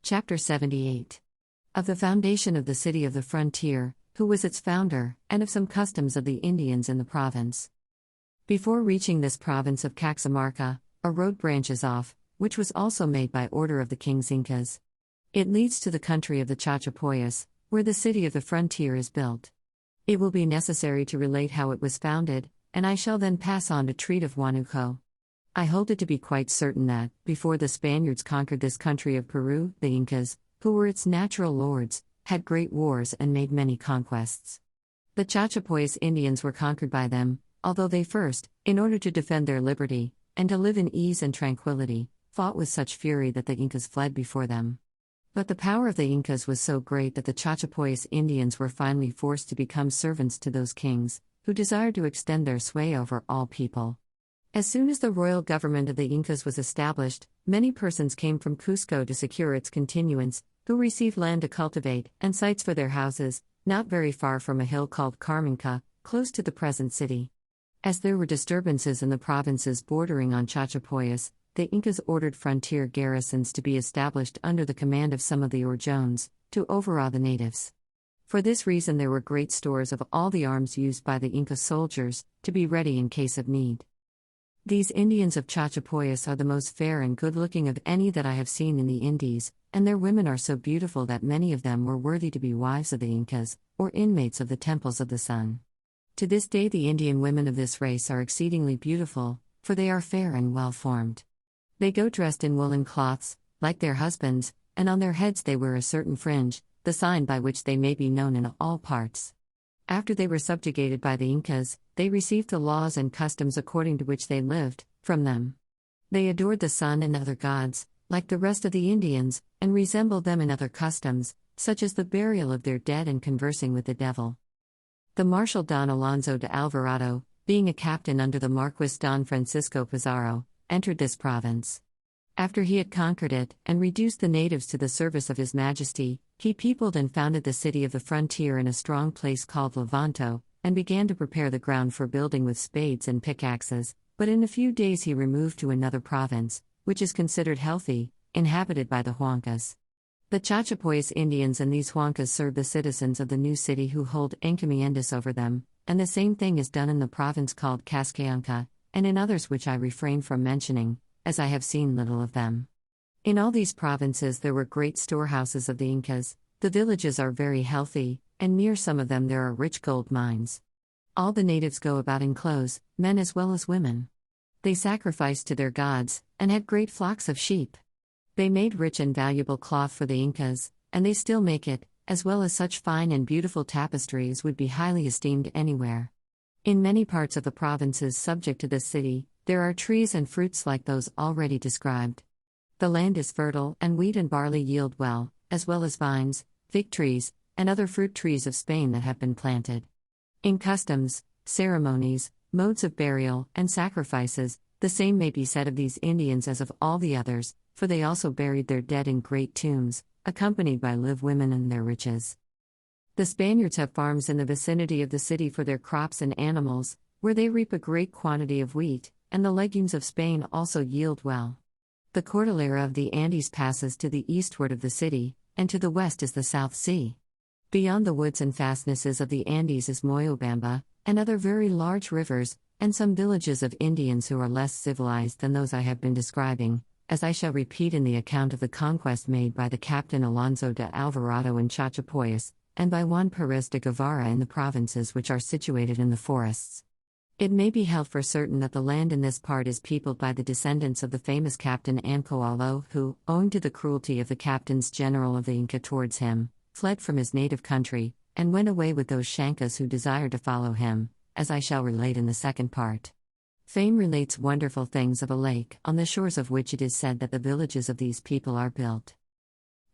Chapter 78. Of the foundation of the city of the frontier, who was its founder, and of some customs of the Indians in the province. Before reaching this province of Caxamarca, a road branches off, which was also made by order of the king's Incas. It leads to the country of the Chachapoyas, where the city of the frontier is built. It will be necessary to relate how it was founded, and I shall then pass on to treat of Huánuco. I hold it to be quite certain that, before the Spaniards conquered this country of Peru, the Incas, who were its natural lords, had great wars and made many conquests. The Chachapoyas Indians were conquered by them, although they first, in order to defend their liberty, and to live in ease and tranquility, fought with such fury that the Incas fled before them. But the power of the Incas was so great that the Chachapoyas Indians were finally forced to become servants to those kings, who desired to extend their sway over all people. As soon as the royal government of the Incas was established, many persons came from Cusco to secure its continuance, who received land to cultivate, and sites for their houses, not very far from a hill called Carmanca, close to the present city. As there were disturbances in the provinces bordering on Chachapoyas, the Incas ordered frontier garrisons to be established under the command of some of the Orjones, to overawe the natives. For this reason there were great stores of all the arms used by the Inca soldiers, to be ready in case of need. These Indians of Chachapoyas are the most fair and good-looking of any that I have seen in the Indies, and their women are so beautiful that many of them were worthy to be wives of the Incas, or inmates of the temples of the sun. To this day the Indian women of this race are exceedingly beautiful, for they are fair and well-formed. They go dressed in woolen cloths, like their husbands, and on their heads they wear a certain fringe, the sign by which they may be known in all parts. After they were subjugated by the Incas, they received the laws and customs according to which they lived, from them. They adored the sun and other gods, like the rest of the Indians, and resembled them in other customs, such as the burial of their dead and conversing with the devil. The Marshal Don Alonso de Alvarado, being a captain under the Marquis Don Francisco Pizarro, entered this province. After he had conquered it, and reduced the natives to the service of His Majesty, he peopled and founded the city of the frontier in a strong place called Levanto, and began to prepare the ground for building with spades and pickaxes, but in a few days he removed to another province, which is considered healthy, inhabited by the Huancas. The Chachapoyas Indians and these Huancas serve the citizens of the new city who hold encomiendas over them, and the same thing is done in the province called Cascayanca, and in others which I refrain from mentioning, as I have seen little of them. In all these provinces there were great storehouses of the Incas, the villages are very healthy, and near some of them there are rich gold mines. All the natives go about in clothes, men as well as women. They sacrificed to their gods, and had great flocks of sheep. They made rich and valuable cloth for the Incas, and they still make it, as well as such fine and beautiful tapestry as would be highly esteemed anywhere. In many parts of the provinces subject to this city, there are trees and fruits like those already described. The land is fertile, and wheat and barley yield well as vines, fig trees, and other fruit trees of Spain that have been planted. In customs, ceremonies, modes of burial, and sacrifices, the same may be said of these Indians as of all the others, for they also buried their dead in great tombs, accompanied by live women and their riches. The Spaniards have farms in the vicinity of the city for their crops and animals, where they reap a great quantity of wheat, and the legumes of Spain also yield well. The Cordillera of the Andes passes to the eastward of the city, and to the west is the South Sea. Beyond the woods and fastnesses of the Andes is Moyobamba, and other very large rivers, and some villages of Indians who are less civilized than those I have been describing, as I shall repeat in the account of the conquest made by the Captain Alonso de Alvarado in Chachapoyas, and by Juan Perez de Guevara in the provinces which are situated in the forests. It may be held for certain that the land in this part is peopled by the descendants of the famous Captain Ancoalo, who, owing to the cruelty of the captains general of the Inca towards him, fled from his native country, and went away with those Shancas who desired to follow him, as I shall relate in the second part. Fame relates wonderful things of a lake, on the shores of which it is said that the villages of these people are built.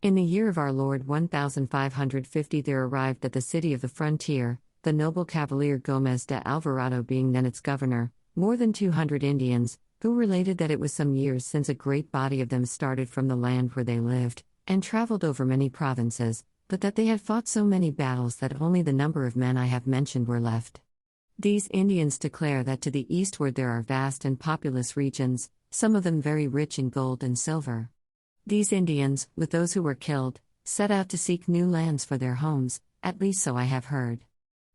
In the year of our Lord 1550 there arrived at the city of the frontier, the noble Cavalier Gomez de Alvarado being then its governor, more than 200 Indians, who related that it was some years since a great body of them started from the land where they lived, and traveled over many provinces, but that they had fought so many battles that only the number of men I have mentioned were left. These Indians declare that to the eastward there are vast and populous regions, some of them very rich in gold and silver. These Indians, with those who were killed, set out to seek new lands for their homes, at least so I have heard.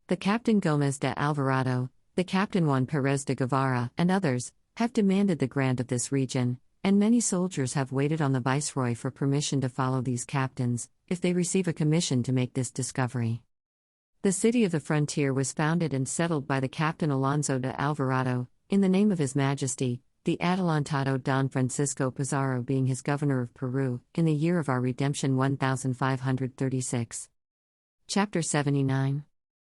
The Captain Gomez de Alvarado, the Captain Juan Perez de Guevara, and others, have demanded the grant of this region, and many soldiers have waited on the Viceroy for permission to follow these captains, if they receive a commission to make this discovery. The city of the frontier was founded and settled by the Captain Alonso de Alvarado, in the name of His Majesty, the Adelantado Don Francisco Pizarro being his governor of Peru, in the year of our redemption 1536. Chapter 79.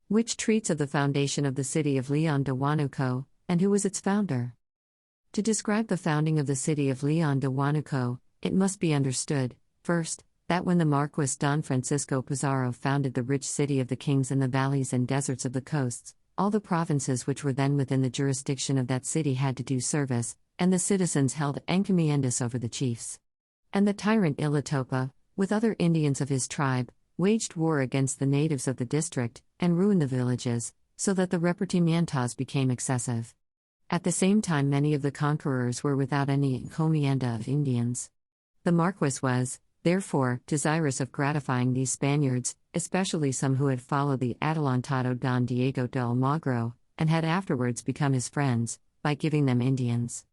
Which treats of the foundation of the city of León de Huánuco, and who was its founder. To describe the founding of the city of León de Huánuco, it must be understood, first, that when the Marquis Don Francisco Pizarro founded the rich city of the kings in the valleys and deserts of the coasts, all the provinces which were then within the jurisdiction of that city had to do service, and the citizens held encomiendas over the chiefs. And the tyrant Ilitopa, with other Indians of his tribe, waged war against the natives of the district, and ruined the villages, so that the repartimientos became excessive. At the same time many of the conquerors were without any encomienda of Indians. The Marquis was, therefore, desirous of gratifying these Spaniards, especially some who had followed the Adelantado Don Diego de Almagro, and had afterwards become his friends, by giving them Indians.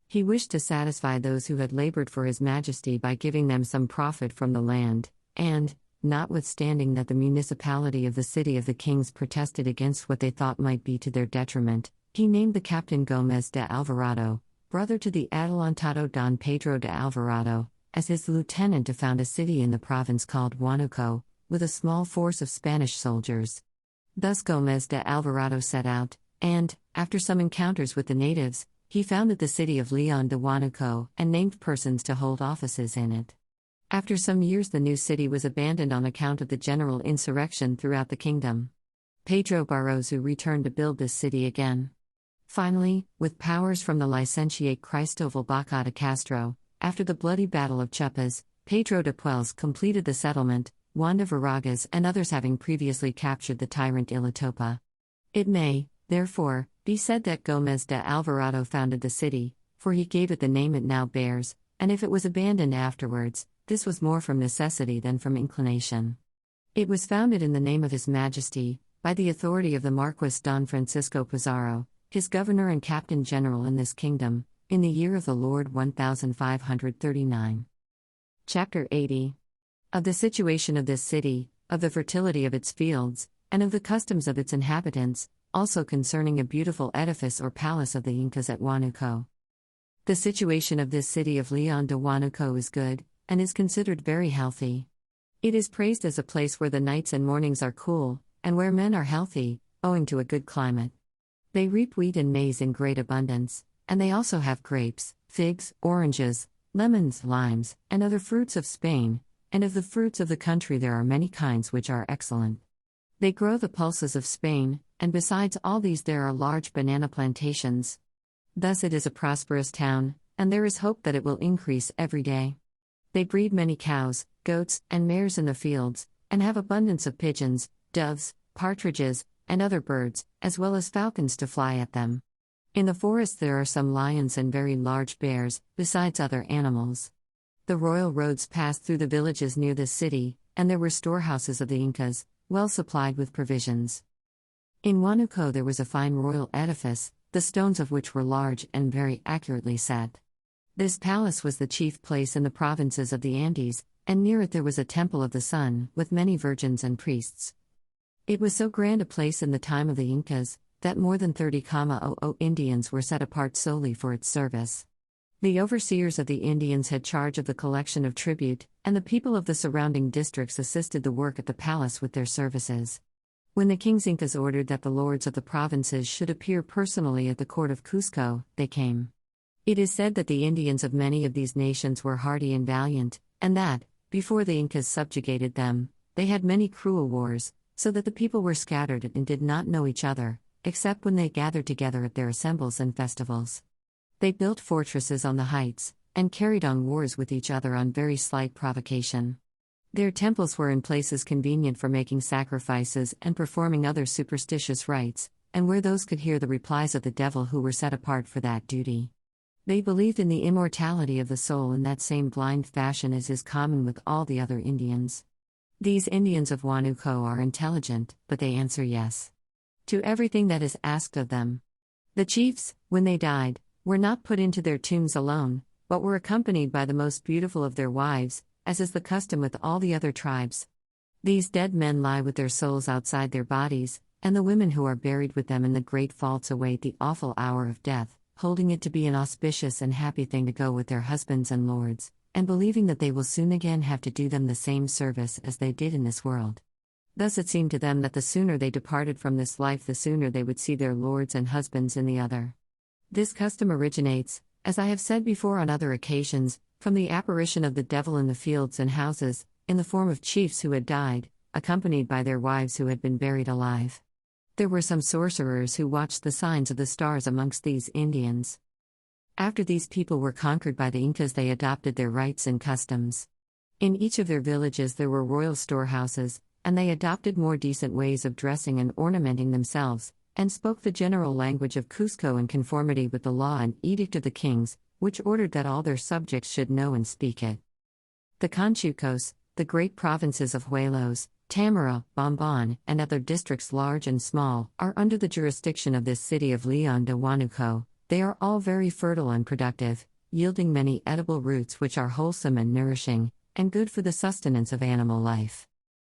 He wished to satisfy those who had labored for His Majesty by giving them some profit from the land, and, notwithstanding that the municipality of the City of the Kings protested against what they thought might be to their detriment, he named the Captain Gomez de Alvarado, brother to the Adelantado Don Pedro de Alvarado, as his lieutenant to found a city in the province called Huánuco, with a small force of Spanish soldiers. Thus Gomez de Alvarado set out, and, after some encounters with the natives, he founded the city of León de Huánuco and named persons to hold offices in it. After some years the new city was abandoned on account of the general insurrection throughout the kingdom. Pedro Barroso returned to build this city again. Finally, with powers from the licentiate Cristóbal Baca de Castro, after the bloody Battle of Chupas, Pedro de Puelles completed the settlement, Juan de Varagas and others having previously captured the tyrant Ilitopa. It may, therefore, be said that Gomez de Alvarado founded the city, for he gave it the name it now bears, and if it was abandoned afterwards, this was more from necessity than from inclination. It was founded in the name of His Majesty, by the authority of the Marquis Don Francisco Pizarro, his governor and captain general in this kingdom, in the year of the Lord 1539. Chapter 80. Of the situation of this city, of the fertility of its fields, and of the customs of its inhabitants, also concerning a beautiful edifice or palace of the Incas at Huánuco. The situation of this city of León de Huánuco is good, and is considered very healthy. It is praised as a place where the nights and mornings are cool, and where men are healthy, owing to a good climate. They reap wheat and maize in great abundance, and they also have grapes, figs, oranges, lemons, limes, and other fruits of Spain, and of the fruits of the country there are many kinds which are excellent. They grow the pulses of Spain, and besides all these there are large banana plantations. Thus it is a prosperous town, and there is hope that it will increase every day. They breed many cows, goats, and mares in the fields, and have abundance of pigeons, doves, partridges, and other birds, as well as falcons to fly at them. In the forest there are some lions and very large bears, besides other animals. The royal roads passed through the villages near this city, and there were storehouses of the Incas, well supplied with provisions. In Huánuco there was a fine royal edifice, the stones of which were large and very accurately set. This palace was the chief place in the provinces of the Andes, and near it there was a temple of the sun, with many virgins and priests. It was so grand a place in the time of the Incas, that more than 30,000 Indians were set apart solely for its service. The overseers of the Indians had charge of the collection of tribute, and the people of the surrounding districts assisted the work at the palace with their services. When the king's Incas ordered that the lords of the provinces should appear personally at the court of Cusco, they came. It is said that the Indians of many of these nations were hardy and valiant, and that, before the Incas subjugated them, they had many cruel wars, so that the people were scattered and did not know each other, except when they gathered together at their assemblies and festivals. They built fortresses on the heights, and carried on wars with each other on very slight provocation. Their temples were in places convenient for making sacrifices and performing other superstitious rites, and where those could hear the replies of the devil who were set apart for that duty. They believed in the immortality of the soul in that same blind fashion as is common with all the other Indians. These Indians of Huánuco are intelligent, but they answer yes to everything that is asked of them. The chiefs, when they died, were not put into their tombs alone, but were accompanied by the most beautiful of their wives, as is the custom with all the other tribes. These dead men lie with their souls outside their bodies, and the women who are buried with them in the great vaults await the awful hour of death, holding it to be an auspicious and happy thing to go with their husbands and lords, and believing that they will soon again have to do them the same service as they did in this world. Thus it seemed to them that the sooner they departed from this life, the sooner they would see their lords and husbands in the other. This custom originates, as I have said before on other occasions, from the apparition of the devil in the fields and houses, in the form of chiefs who had died, accompanied by their wives who had been buried alive. There were some sorcerers who watched the signs of the stars amongst these Indians. After these people were conquered by the Incas, they adopted their rites and customs. In each of their villages there were royal storehouses, and they adopted more decent ways of dressing and ornamenting themselves, and spoke the general language of Cusco in conformity with the law and edict of the kings, which ordered that all their subjects should know and speak it. The Conchucos, the great provinces of Huelos, Tamara, Bombon, and other districts large and small, are under the jurisdiction of this city of León de Huánuco. They are all very fertile and productive, yielding many edible roots which are wholesome and nourishing, and good for the sustenance of animal life.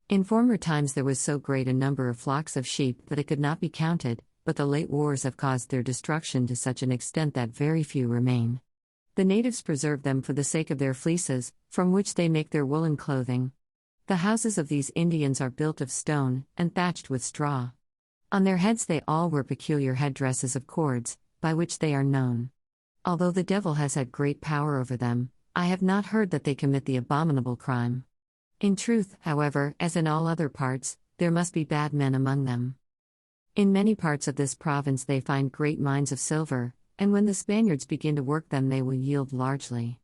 In former times there was so great a number of flocks of sheep that it could not be counted, but the late wars have caused their destruction to such an extent that very few remain. The natives preserve them for the sake of their fleeces, from which they make their woolen clothing. The houses of these Indians are built of stone, and thatched with straw. On their heads they all wear peculiar headdresses of cords, by which they are known. Although the devil has had great power over them, I have not heard that they commit the abominable crime. In truth, however, as in all other parts, there must be bad men among them. In many parts of this province they find great mines of silver, and when the Spaniards begin to work them they will yield largely.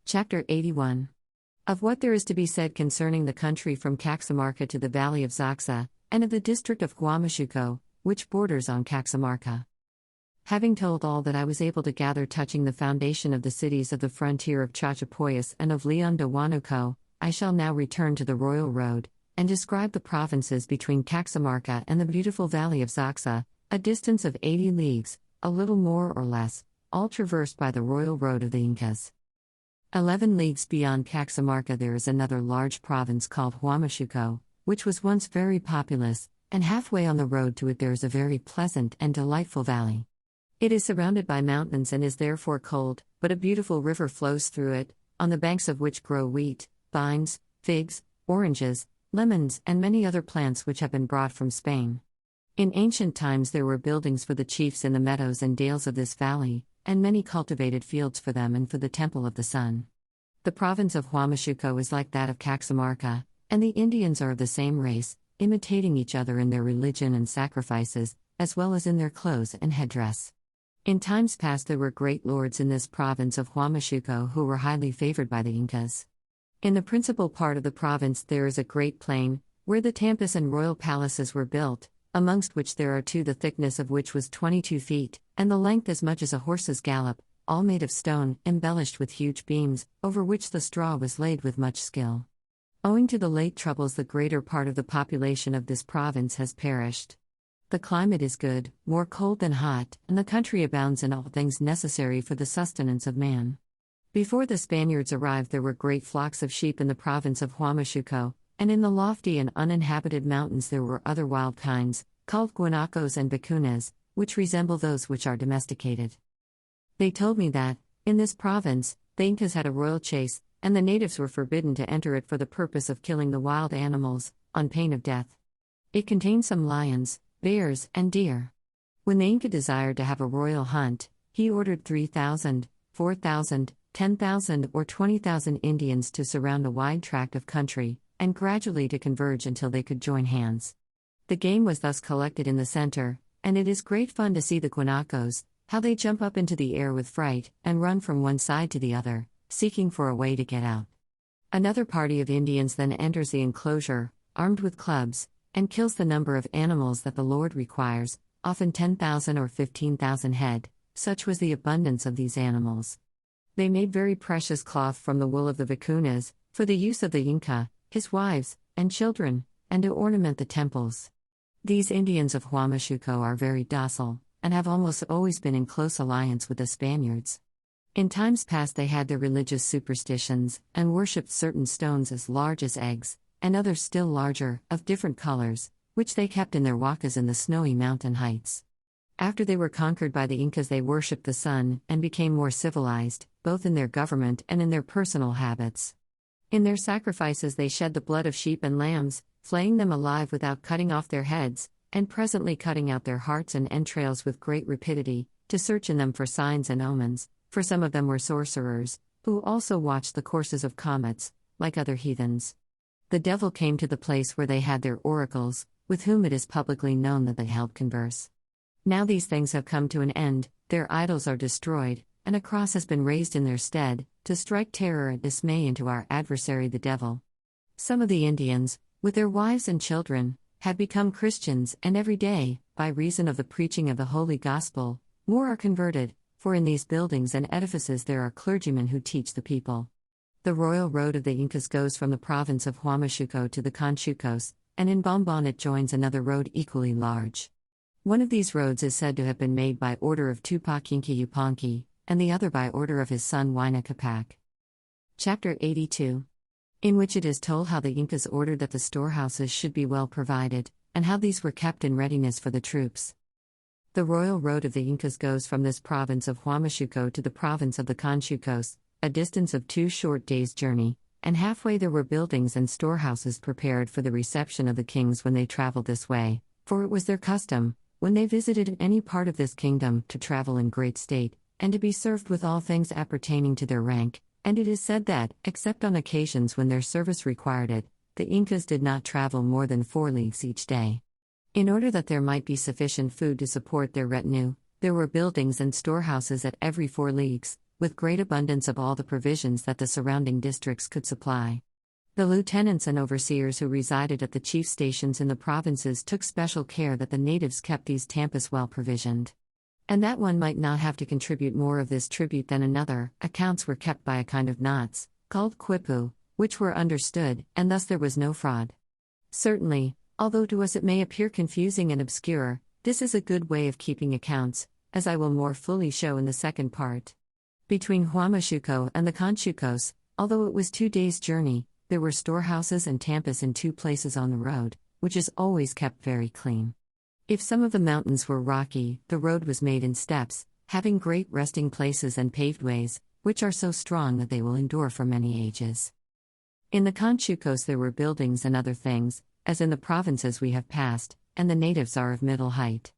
Chapter 81. Of what there is to be said concerning the country from Caxamarca to the valley of Zaxa, and of the district of Huamachuco, which borders on Caxamarca. Having told all that I was able to gather touching the foundation of the cities of the frontier of Chachapoyas and of León de Huánuco, I shall now return to the royal road, and describe the provinces between Caxamarca and the beautiful valley of Zaxa, a distance of 80 leagues, a little more or less, all traversed by the royal road of the Incas. 11 leagues beyond Caxamarca there is another large province called Huamachuco, which was once very populous, and halfway on the road to it there is a very pleasant and delightful valley. It is surrounded by mountains and is therefore cold, but a beautiful river flows through it, on the banks of which grow wheat, vines, figs, oranges, lemons, and many other plants which have been brought from Spain. In ancient times there were buildings for the chiefs in the meadows and dales of this valley, and many cultivated fields for them and for the temple of the sun. The province of Huamachuco is like that of Caxamarca, and the Indians are of the same race, imitating each other in their religion and sacrifices, as well as in their clothes and headdress. In times past there were great lords in this province of Huamachuco who were highly favored by the Incas. In the principal part of the province there is a great plain, where the tampas and royal palaces were built, amongst which there are two the thickness of which was 22 feet, and the length as much as a horse's gallop, all made of stone, embellished with huge beams, over which the straw was laid with much skill. Owing to the late troubles the greater part of the population of this province has perished. The climate is good, more cold than hot, and the country abounds in all things necessary for the sustenance of man. Before the Spaniards arrived there were great flocks of sheep in the province of Huamachuco, and in the lofty and uninhabited mountains there were other wild kinds, called guanacos and vicunas, which resemble those which are domesticated. They told me that, in this province, the Incas had a royal chase, and the natives were forbidden to enter it for the purpose of killing the wild animals, on pain of death. It contained some lions, bears, and deer. When the Inca desired to have a royal hunt, he ordered 3,000, 4,000, 10,000 or 20,000 Indians to surround a wide tract of country, and gradually to converge until they could join hands. The game was thus collected in the center, and it is great fun to see the guanacos, how they jump up into the air with fright, and run from one side to the other, seeking for a way to get out. Another party of Indians then enters the enclosure, armed with clubs, and kills the number of animals that the Lord requires, often 10,000 or 15,000 head, such was the abundance of these animals. They made very precious cloth from the wool of the vicuñas, for the use of the Inca, his wives, and children, and to ornament the temples. These Indians of Huamachuco are very docile, and have almost always been in close alliance with the Spaniards. In times past they had their religious superstitions, and worshipped certain stones as large as eggs, and others still larger, of different colors, which they kept in their huacas in the snowy mountain heights. After they were conquered by the Incas they worshipped the sun, and became more civilized, both in their government and in their personal habits. In their sacrifices they shed the blood of sheep and lambs, flaying them alive without cutting off their heads, and presently cutting out their hearts and entrails with great rapidity, to search in them for signs and omens, for some of them were sorcerers, who also watched the courses of comets, like other heathens. The devil came to the place where they had their oracles, with whom it is publicly known that they held converse. Now these things have come to an end, their idols are destroyed, and a cross has been raised in their stead, to strike terror and dismay into our adversary the devil. Some of the Indians, with their wives and children, have become Christians, and every day, by reason of the preaching of the Holy Gospel, more are converted, for in these buildings and edifices there are clergymen who teach the people. The royal road of the Incas goes from the province of Huamachuco to the Conchucos, and in Bombon it joins another road equally large. One of these roads is said to have been made by order of Tupac Inca Yupanqui, and the other by order of his son Huayna Capac. Chapter 82. In which it is told how the Incas ordered that the storehouses should be well provided, and how these were kept in readiness for the troops. The royal road of the Incas goes from this province of Huamachuco to the province of the Conchucos, a distance of 2 short days' journey, and halfway there were buildings and storehouses prepared for the reception of the kings when they traveled this way, for it was their custom, when they visited any part of this kingdom, to travel in great state, and to be served with all things appertaining to their rank, and it is said that, except on occasions when their service required it, the Incas did not travel more than 4 leagues each day. In order that there might be sufficient food to support their retinue, there were buildings and storehouses at every 4 leagues, with great abundance of all the provisions that the surrounding districts could supply. The lieutenants and overseers who resided at the chief stations in the provinces took special care that the natives kept these tampas well provisioned. And that one might not have to contribute more of this tribute than another, accounts were kept by a kind of knots, called quipu, which were understood, and thus there was no fraud. Certainly, although to us it may appear confusing and obscure, this is a good way of keeping accounts, as I will more fully show in the second part. Between Huamachuco and the Conchucos, although it was 2 days' journey, there were storehouses and tampas in 2 places on the road, which is always kept very clean. If some of the mountains were rocky, the road was made in steps, having great resting places and paved ways, which are so strong that they will endure for many ages. In the Conchucos there were buildings and other things, as in the provinces we have passed, and the natives are of middle height.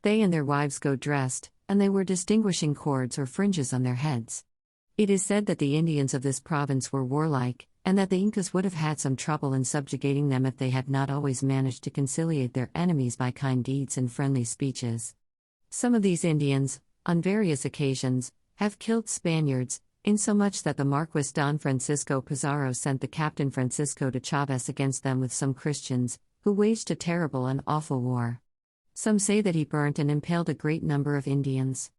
They and their wives go dressed, and they wear distinguishing cords or fringes on their heads. It is said that the Indians of this province were warlike, and that the Incas would have had some trouble in subjugating them if they had not always managed to conciliate their enemies by kind deeds and friendly speeches. Some of these Indians, on various occasions, have killed Spaniards, insomuch that the Marquis Don Francisco Pizarro sent the Captain Francisco de Chaves against them with some Christians, who waged a terrible and awful war. Some say that he burnt and impaled a great number of Indians.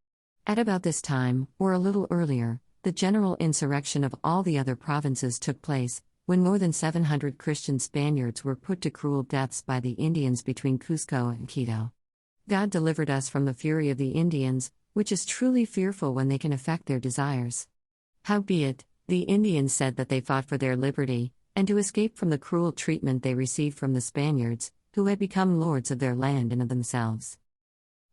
At about this time, or a little earlier, the general insurrection of all the other provinces took place, when more than 700 Christian Spaniards were put to cruel deaths by the Indians between Cusco and Quito. God delivered us from the fury of the Indians, which is truly fearful when they can effect their desires. Howbeit, the Indians said that they fought for their liberty, and to escape from the cruel treatment they received from the Spaniards, who had become lords of their land and of themselves.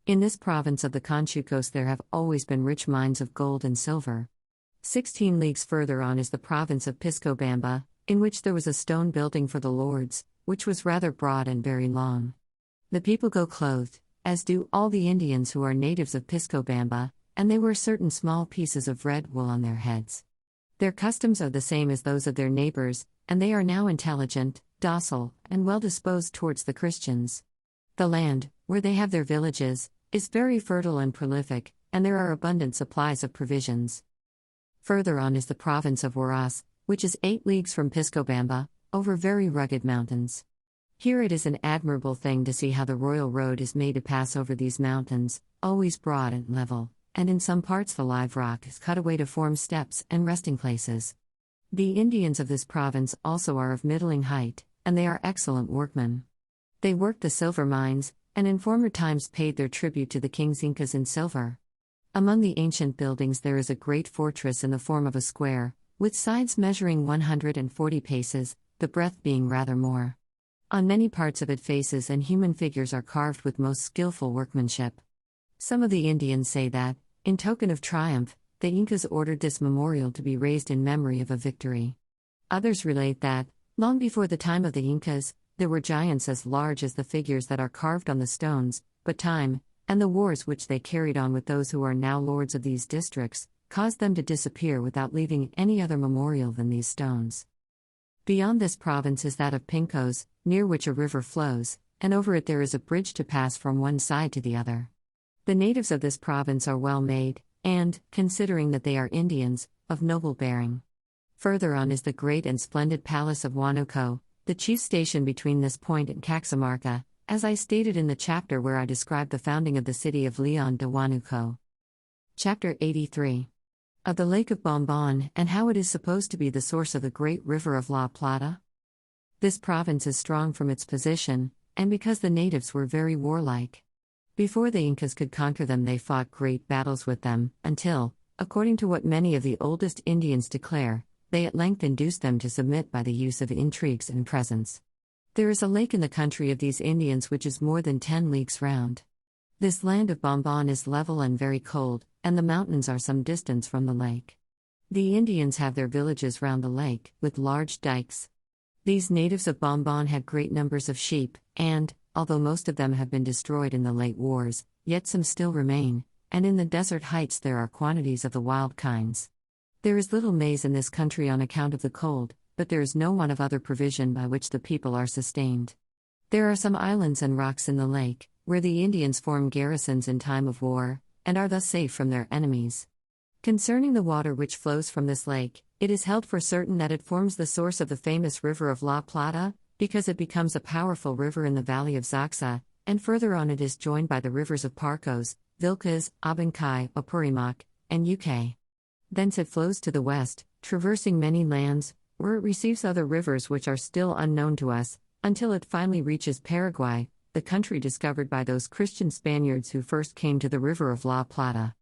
In this province of the Conchucos there have always been rich mines of gold and silver. 16 leagues further on is the province of Piscobamba, in which there was a stone building for the lords, which was rather broad and very long. The people go clothed, as do all the Indians who are natives of Piscobamba, and they wear certain small pieces of red wool on their heads. Their customs are the same as those of their neighbors, and they are now intelligent, docile, and well disposed towards the Christians. The land, where they have their villages, is very fertile and prolific, and there are abundant supplies of provisions. Further on is the province of Huaraz, which is 8 leagues from Piscobamba, over very rugged mountains. Here it is an admirable thing to see how the royal road is made to pass over these mountains, always broad and level, and in some parts the live rock is cut away to form steps and resting places. The Indians of this province also are of middling height, and they are excellent workmen. They worked the silver mines, and in former times paid their tribute to the king's Incas in silver. Among the ancient buildings there is a great fortress in the form of a square, with sides measuring 140 paces, the breadth being rather more. On many parts of it faces and human figures are carved with most skillful workmanship. Some of the Indians say that, in token of triumph, the Incas ordered this memorial to be raised in memory of a victory. Others relate that, long before the time of the Incas, there were giants as large as the figures that are carved on the stones, but time, and the wars which they carried on with those who are now lords of these districts, caused them to disappear without leaving any other memorial than these stones. Beyond this province is that of Pincos, near which a river flows, and over it there is a bridge to pass from one side to the other. The natives of this province are well made, and, considering that they are Indians, of noble bearing. Further on is the great and splendid palace of Huánuco, the chief station between this point and Caxamarca, as I stated in the chapter where I described the founding of the city of León de Huánuco. Chapter 83. Of the Lake of Bombón and how it is supposed to be the source of the great river of La Plata. This province is strong from its position, and because the natives were very warlike. Before the Incas could conquer them they fought great battles with them, until, according to what many of the oldest Indians declare, they at length induced them to submit by the use of intrigues and presents. There is a lake in the country of these Indians which is more than 10 leagues round. This land of Bombón is level and very cold, and the mountains are some distance from the lake. The Indians have their villages round the lake, with large dikes. These natives of Bombón had great numbers of sheep, and, although most of them have been destroyed in the late wars, yet some still remain, and in the desert heights there are quantities of the wild kinds. There is little maize in this country on account of the cold, but there is no want of other provision by which the people are sustained. There are some islands and rocks in the lake, where the Indians form garrisons in time of war, and are thus safe from their enemies. Concerning the water which flows from this lake, it is held for certain that it forms the source of the famous river of La Plata, because it becomes a powerful river in the valley of Zaxa, and further on it is joined by the rivers of Parcos, Vilcas, Abancay, Apurimac, and Yucay. Thence it flows to the west, traversing many lands, where it receives other rivers which are still unknown to us, until it finally reaches Paraguay, the country discovered by those Christian Spaniards who first came to the river of La Plata.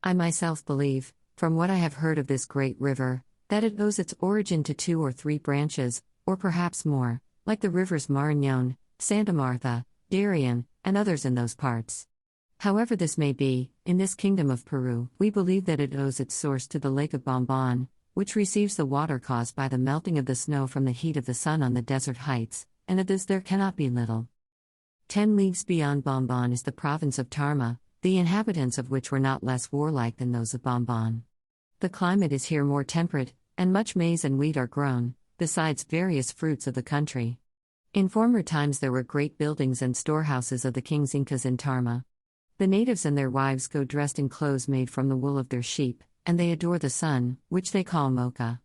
I myself believe, from what I have heard of this great river, that it owes its origin to 2 or 3 branches, or perhaps more, like the rivers Marañón, Santa Martha, Darien, and others in those parts. However this may be, in this kingdom of Peru, we believe that it owes its source to the Lake of Bombón, which receives the water caused by the melting of the snow from the heat of the sun on the desert heights, and of this there cannot be little. 10 leagues beyond Bombón is the province of Tarma, the inhabitants of which were not less warlike than those of Bombón. The climate is here more temperate, and much maize and wheat are grown, besides various fruits of the country. In former times there were great buildings and storehouses of the king's Incas in Tarma. The natives and their wives go dressed in clothes made from the wool of their sheep, and they adore the sun, which they call mocha.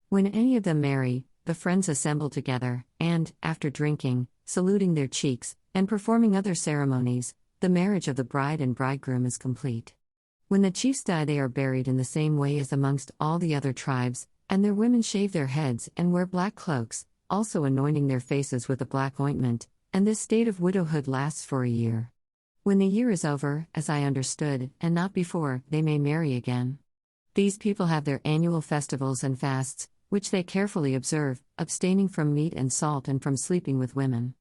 When any of them marry, the friends assemble together, and, after drinking, saluting their cheeks, and performing other ceremonies, the marriage of the bride and bridegroom is complete. When the chiefs die they are buried in the same way as amongst all the other tribes, and their women shave their heads and wear black cloaks, also anointing their faces with a black ointment, and this state of widowhood lasts for a year. When the year is over, as I understood, and not before, they may marry again. These people have their annual festivals and fasts, which they carefully observe, abstaining from meat and salt and from sleeping with women.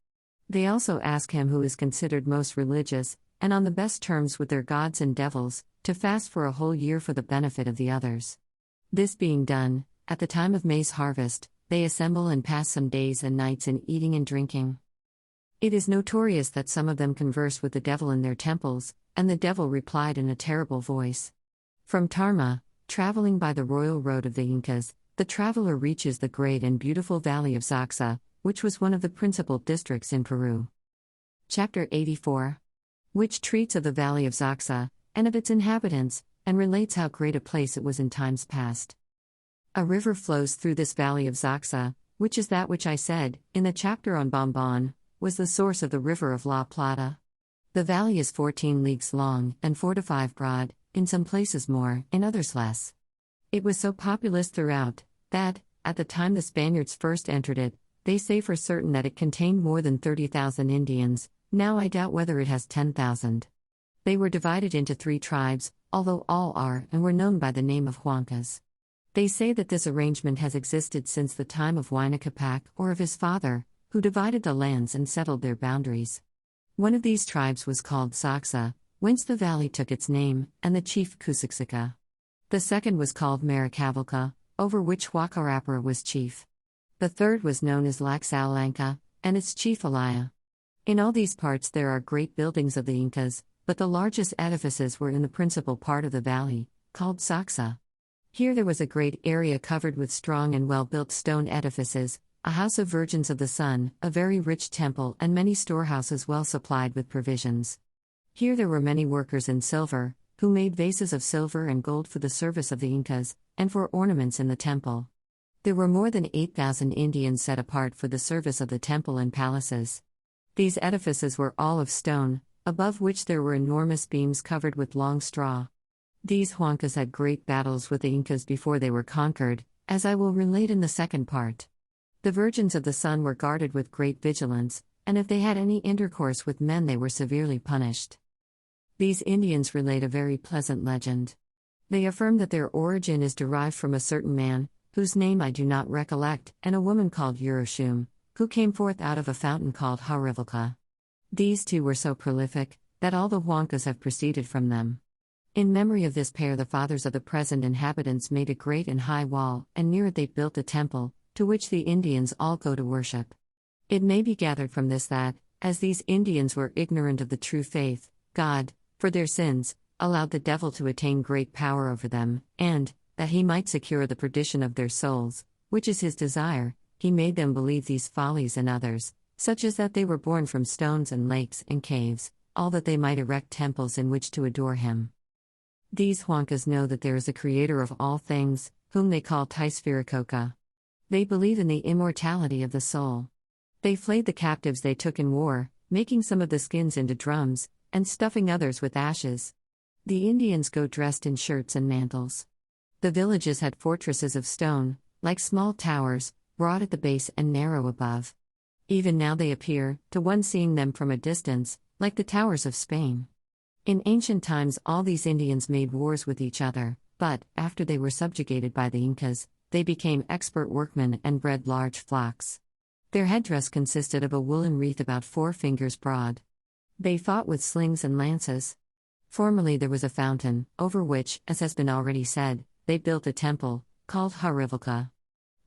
They also ask him who is considered most religious, and on the best terms with their gods and devils, to fast for a whole year for the benefit of the others. This being done, at the time of maize harvest, they assemble and pass some days and nights in eating and drinking. It is notorious that some of them converse with the devil in their temples, and the devil replied in a terrible voice. From Tarma, traveling by the royal road of the Incas, the traveler reaches the great and beautiful valley of Zaxa, which was one of the principal districts in Peru. Chapter 84. Which treats of the valley of Zaxa, and of its inhabitants, and relates how great a place it was in times past. A river flows through this valley of Zaxa, which is that which I said, in the chapter on Bombon, was the source of the river of La Plata. The valley is 14 leagues long and 4 to 5 broad, in some places more, in others less. It was so populous throughout, that, at the time the Spaniards first entered it, they say for certain that it contained more than 30,000 Indians. Now I doubt whether it has 10,000. They were divided into 3 tribes, although all are and were known by the name of Huancas. They say that this arrangement has existed since the time of Huayna Capac or of his father, who divided the lands and settled their boundaries. One of these tribes was called Zaxa, whence the valley took its name, and the chief Cusixica. The second was called Maricavalca, over which Huacarapara was chief. The third was known as Laxalanca, and its chief Alaya. In all these parts there are great buildings of the Incas, but the largest edifices were in the principal part of the valley, called Zaxa. Here there was a great area covered with strong and well-built stone edifices, a house of Virgins of the Sun, a very rich temple, and many storehouses well supplied with provisions. Here there were many workers in silver, who made vases of silver and gold for the service of the Incas, and for ornaments in the temple. There were more than 8,000 Indians set apart for the service of the temple and palaces. These edifices were all of stone, above which there were enormous beams covered with long straw. These Huancas had great battles with the Incas before they were conquered, as I will relate in the second part. The Virgins of the Sun were guarded with great vigilance, and if they had any intercourse with men they were severely punished. These Indians relate a very pleasant legend. They affirm that their origin is derived from a certain man, whose name I do not recollect, and a woman called Urushum, who came forth out of a fountain called Harivilca. These two were so prolific, that all the Huancas have proceeded from them. In memory of this pair the fathers of the present inhabitants made a great and high wall, and near it they built a temple, to which the Indians all go to worship. It may be gathered from this that, as these Indians were ignorant of the true faith, God, for their sins, allowed the devil to attain great power over them, and, that he might secure the perdition of their souls, which is his desire, he made them believe these follies and others, such as that they were born from stones and lakes and caves, all that they might erect temples in which to adore him. These Huancas know that there is a creator of all things, whom they call Taisviracoca. They believe in the immortality of the soul. They flayed the captives they took in war, making some of the skins into drums, and stuffing others with ashes. The Indians go dressed in shirts and mantles. The villages had fortresses of stone, like small towers, broad at the base and narrow above. Even now they appear, to one seeing them from a distance, like the towers of Spain. In ancient times all these Indians made wars with each other, but, after they were subjugated by the Incas, they became expert workmen and bred large flocks. Their headdress consisted of a woolen wreath about 4 fingers broad. They fought with slings and lances. Formerly there was a fountain, over which, as has been already said, they built a temple, called Harivilca.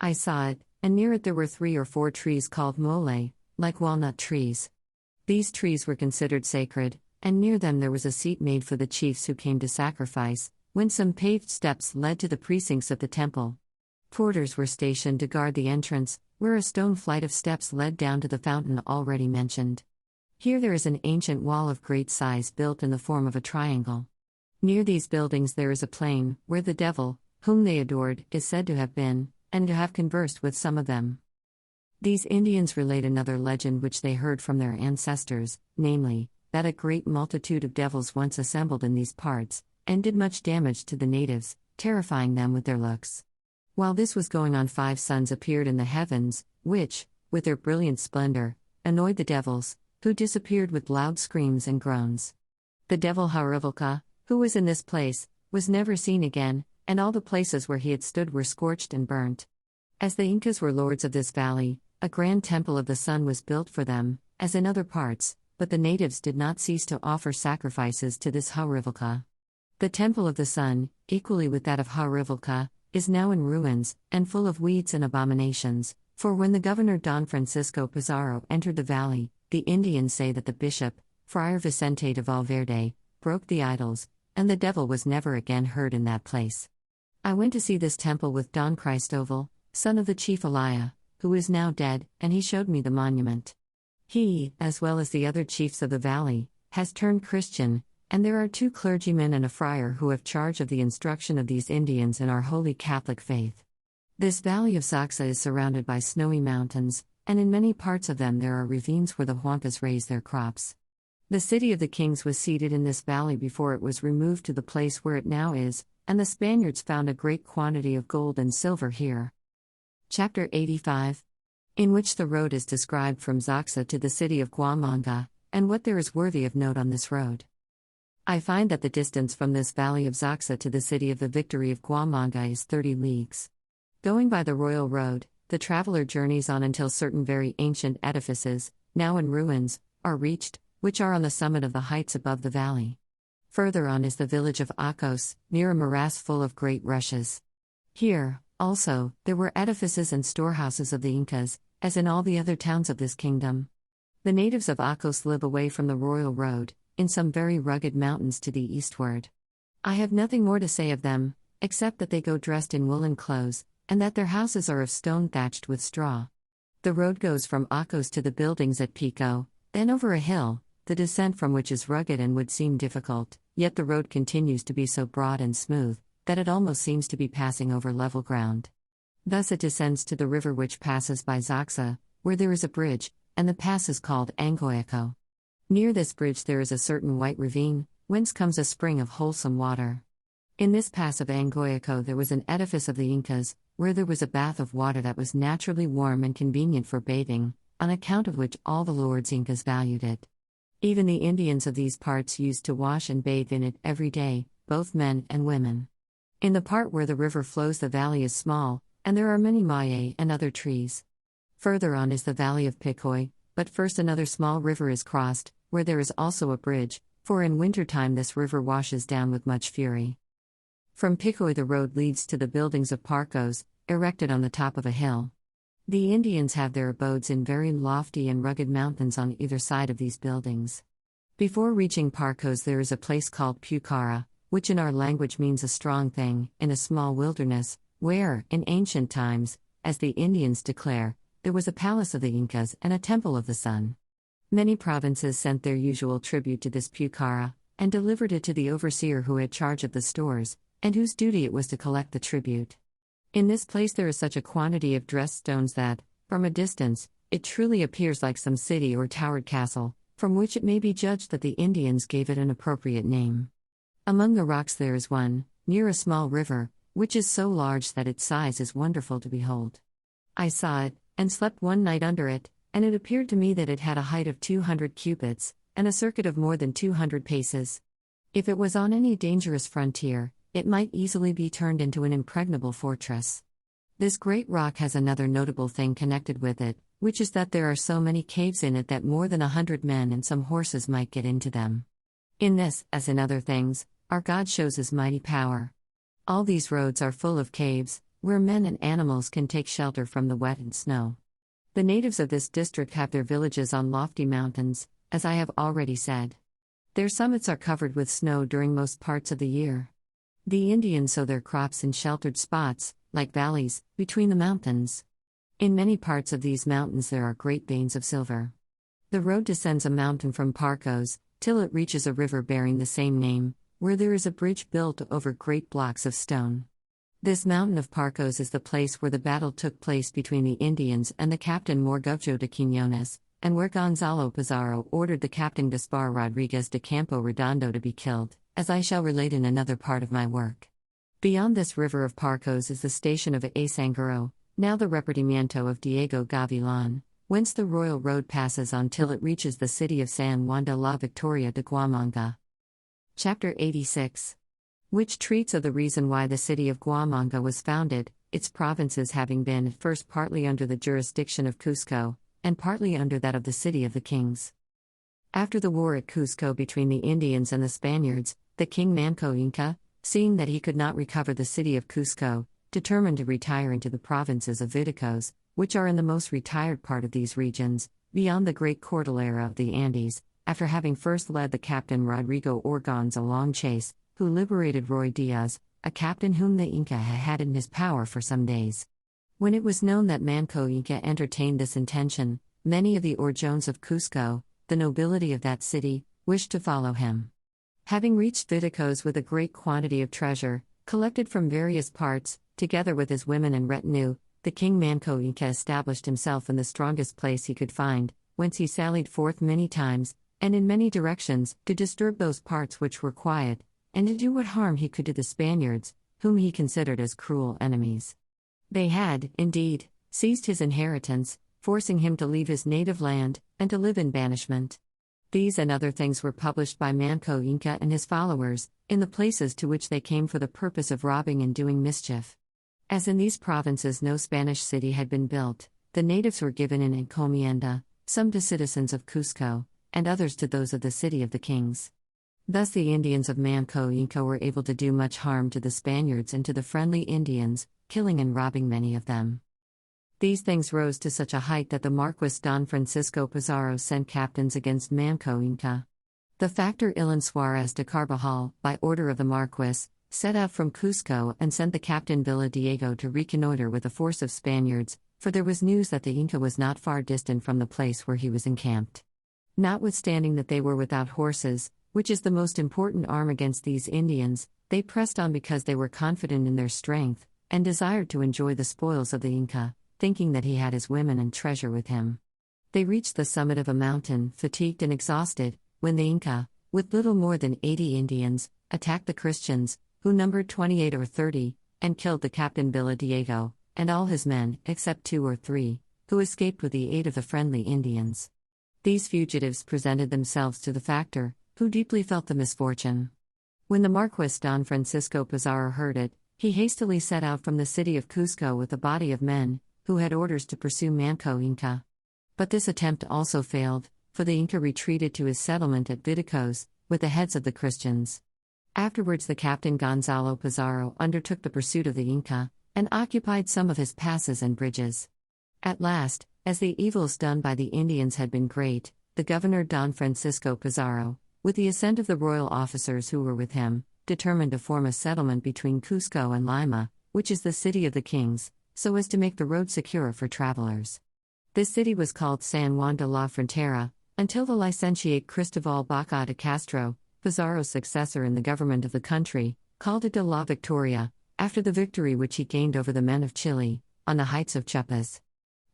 I saw it, and near it there were 3 or 4 trees called mole, like walnut trees. These trees were considered sacred, and near them there was a seat made for the chiefs who came to sacrifice, when some paved steps led to the precincts of the temple. Porters were stationed to guard the entrance, where a stone flight of steps led down to the fountain already mentioned. Here there is an ancient wall of great size built in the form of a triangle. Near these buildings there is a plain, where the devil, whom they adored, is said to have been, and to have conversed with some of them. These Indians relate another legend which they heard from their ancestors, namely, that a great multitude of devils once assembled in these parts, and did much damage to the natives, terrifying them with their looks. While this was going on 5 suns appeared in the heavens, which, with their brilliant splendor, annoyed the devils, who disappeared with loud screams and groans. The devil Harivilca, who was in this place, was never seen again, and all the places where he had stood were scorched and burnt. As the Incas were lords of this valley, a grand temple of the sun was built for them, as in other parts, but the natives did not cease to offer sacrifices to this Harivilca. The temple of the sun, equally with that of Harivilca, is now in ruins, and full of weeds and abominations, for when the governor Don Francisco Pizarro entered the valley, the Indians say that the bishop, Friar Vicente de Valverde, broke the idols, and the devil was never again heard in that place. I went to see this temple with Don Cristoval, son of the chief Alaya, who is now dead, and he showed me the monument. He, as well as the other chiefs of the valley, has turned Christian, and there are 2 clergymen and a friar who have charge of the instruction of these Indians in our holy Catholic faith. This valley of Zaxa is surrounded by snowy mountains, and in many parts of them there are ravines where the Huankas raise their crops. The city of the kings was seated in this valley before it was removed to the place where it now is, and the Spaniards found a great quantity of gold and silver here. Chapter 85, in which the road is described from Zaxa to the city of Guamanga, and what there is worthy of note on this road. I find that the distance from this valley of Zaxa to the city of the Victory of Guamanga is 30 leagues. Going by the royal road, the traveler journeys on until certain very ancient edifices, now in ruins, are reached, which are on the summit of the heights above the valley. Further on is the village of Acos, near a morass full of great rushes. Here, also, there were edifices and storehouses of the Incas, as in all the other towns of this kingdom. The natives of Acos live away from the royal road, in some very rugged mountains to the eastward. I have nothing more to say of them, except that they go dressed in woolen clothes, and that their houses are of stone thatched with straw. The road goes from Acos to the buildings at Pico, then over a hill, the descent from which is rugged and would seem difficult, yet the road continues to be so broad and smooth, that it almost seems to be passing over level ground. Thus it descends to the river which passes by Zaxa, where there is a bridge, and the pass is called Angoyaco. Near this bridge there is a certain white ravine, whence comes a spring of wholesome water. In this pass of Angoyaco there was an edifice of the Incas, where there was a bath of water that was naturally warm and convenient for bathing, on account of which all the lords Incas valued it. Even the Indians of these parts used to wash and bathe in it every day, both men and women. In the part where the river flows the valley is small, and there are many maye and other trees. Further on is the valley of Picoy, but first another small river is crossed, where there is also a bridge, for in wintertime this river washes down with much fury. From Picoy the road leads to the buildings of Parcos, erected on the top of a hill. The Indians have their abodes in very lofty and rugged mountains on either side of these buildings. Before reaching Parcos there is a place called Pucara, which in our language means a strong thing, in a small wilderness, where, in ancient times, as the Indians declare, there was a palace of the Incas and a temple of the sun. Many provinces sent their usual tribute to this Pucara, and delivered it to the overseer who had charge of the stores, and whose duty it was to collect the tribute. In this place there is such a quantity of dressed stones that, from a distance, it truly appears like some city or towered castle, from which it may be judged that the Indians gave it an appropriate name. Among the rocks there is one, near a small river, which is so large that its size is wonderful to behold. I saw it, and slept one night under it, and it appeared to me that it had a height of 200 cubits, and a circuit of more than 200 paces. If it was on any dangerous frontier, it might easily be turned into an impregnable fortress. This great rock has another notable thing connected with it, which is that there are so many caves in it that more than 100 men and some horses might get into them. In this, as in other things, our God shows his mighty power. All these roads are full of caves, where men and animals can take shelter from the wet and snow. The natives of this district have their villages on lofty mountains, as I have already said. Their summits are covered with snow during most parts of the year. The Indians sow their crops in sheltered spots, like valleys, between the mountains. In many parts of these mountains there are great veins of silver. The road descends a mountain from Parcos, till it reaches a river bearing the same name, where there is a bridge built over great blocks of stone. This mountain of Parcos is the place where the battle took place between the Indians and the captain Morgovjo de Quiñones, and where Gonzalo Pizarro ordered the captain Gaspar Rodriguez de Campo Redondo to be killed, as I shall relate in another part of my work. Beyond this river of Parcos is the station of Aysanguro, now the repartimiento of Diego Gavilan, whence the royal road passes on till it reaches the city of San Juan de la Victoria de Guamanga. Chapter 86, which treats of the reason why the city of Guamanga was founded, its provinces having been at first partly under the jurisdiction of Cusco, and partly under that of the city of the kings. After the war at Cusco between the Indians and the Spaniards, the king Manco Inca, seeing that he could not recover the city of Cusco, determined to retire into the provinces of Viticos, which are in the most retired part of these regions, beyond the great Cordillera of the Andes, after having first led the captain Rodrigo Organs a long chase, who liberated Ruy Diaz, a captain whom the Inca had had in his power for some days. When it was known that Manco Inca entertained this intention, many of the Orjones of Cusco, the nobility of that city, wished to follow him. Having reached Viticos with a great quantity of treasure, collected from various parts, Together with his women and retinue, the king Manco Inca established himself in the strongest place he could find, whence he sallied forth many times, and in many directions, to disturb those parts which were quiet, and to do what harm he could to the Spaniards, whom he considered as cruel enemies. They had, indeed, seized his inheritance, forcing him to leave his native land, and to live in banishment. These and other things were published by Manco Inca and his followers, in the places to which they came for the purpose of robbing and doing mischief. As in these provinces no Spanish city had been built, the natives were given an encomienda, some to citizens of Cusco, and others to those of the city of the kings. Thus the Indians of Manco Inca were able to do much harm to the Spaniards and to the friendly Indians, killing and robbing many of them. These things rose to such a height that the Marquis Don Francisco Pizarro sent captains against Manco Inca. The factor Ilan Suarez de Carbajal, by order of the Marquis, set out from Cusco and sent the captain Villa Diego to reconnoiter with a force of Spaniards, for there was news that the Inca was not far distant from the place where he was encamped. Notwithstanding that they were without horses, which is the most important arm against these Indians, they pressed on because they were confident in their strength, and desired to enjoy the spoils of the Inca, thinking that he had his women and treasure with him. They reached the summit of a mountain, fatigued and exhausted, when the Inca, with little more than 80 Indians, attacked the Christians, who numbered 28 or 30, and killed the captain Villa Diego, and all his men, except 2 or 3, who escaped with the aid of the friendly Indians. These fugitives presented themselves to the factor, who deeply felt the misfortune. When the Marquis Don Francisco Pizarro heard it, he hastily set out from the city of Cusco with a body of men, who had orders to pursue Manco Inca. But this attempt also failed, for the Inca retreated to his settlement at Viticos, with the heads of the Christians. Afterwards the captain Gonzalo Pizarro undertook the pursuit of the Inca, and occupied some of his passes and bridges. At last, as the evils done by the Indians had been great, the governor Don Francisco Pizarro, with the assent of the royal officers who were with him, determined to form a settlement between Cusco and Lima, which is the city of the kings, so as to make the road secure for travelers. This city was called San Juan de la Frontera, until the licentiate Cristobal Baca de Castro, Pizarro's successor in the government of the country, called it de la Victoria, after the victory which he gained over the men of Chile, on the heights of Chiapas.